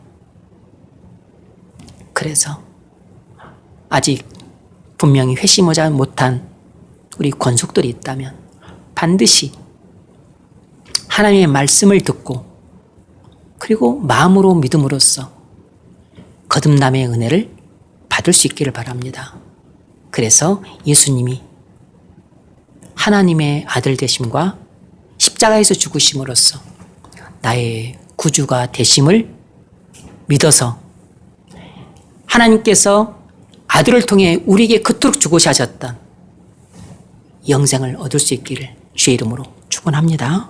그래서 아직 분명히 회심하지 못한 우리 권속들이 있다면 반드시 하나님의 말씀을 듣고 그리고 마음으로 믿음으로써 거듭남의 은혜를 받을 수 있기를 바랍니다. 그래서 예수님이 하나님의 아들 되심과 십자가에서 죽으심으로써 나의 구주가 되심을 믿어서 하나님께서 아들을 통해 우리에게 그토록 죽으셔 하셨던 영생을 얻을 수 있기를 주의 이름으로 축원합니다.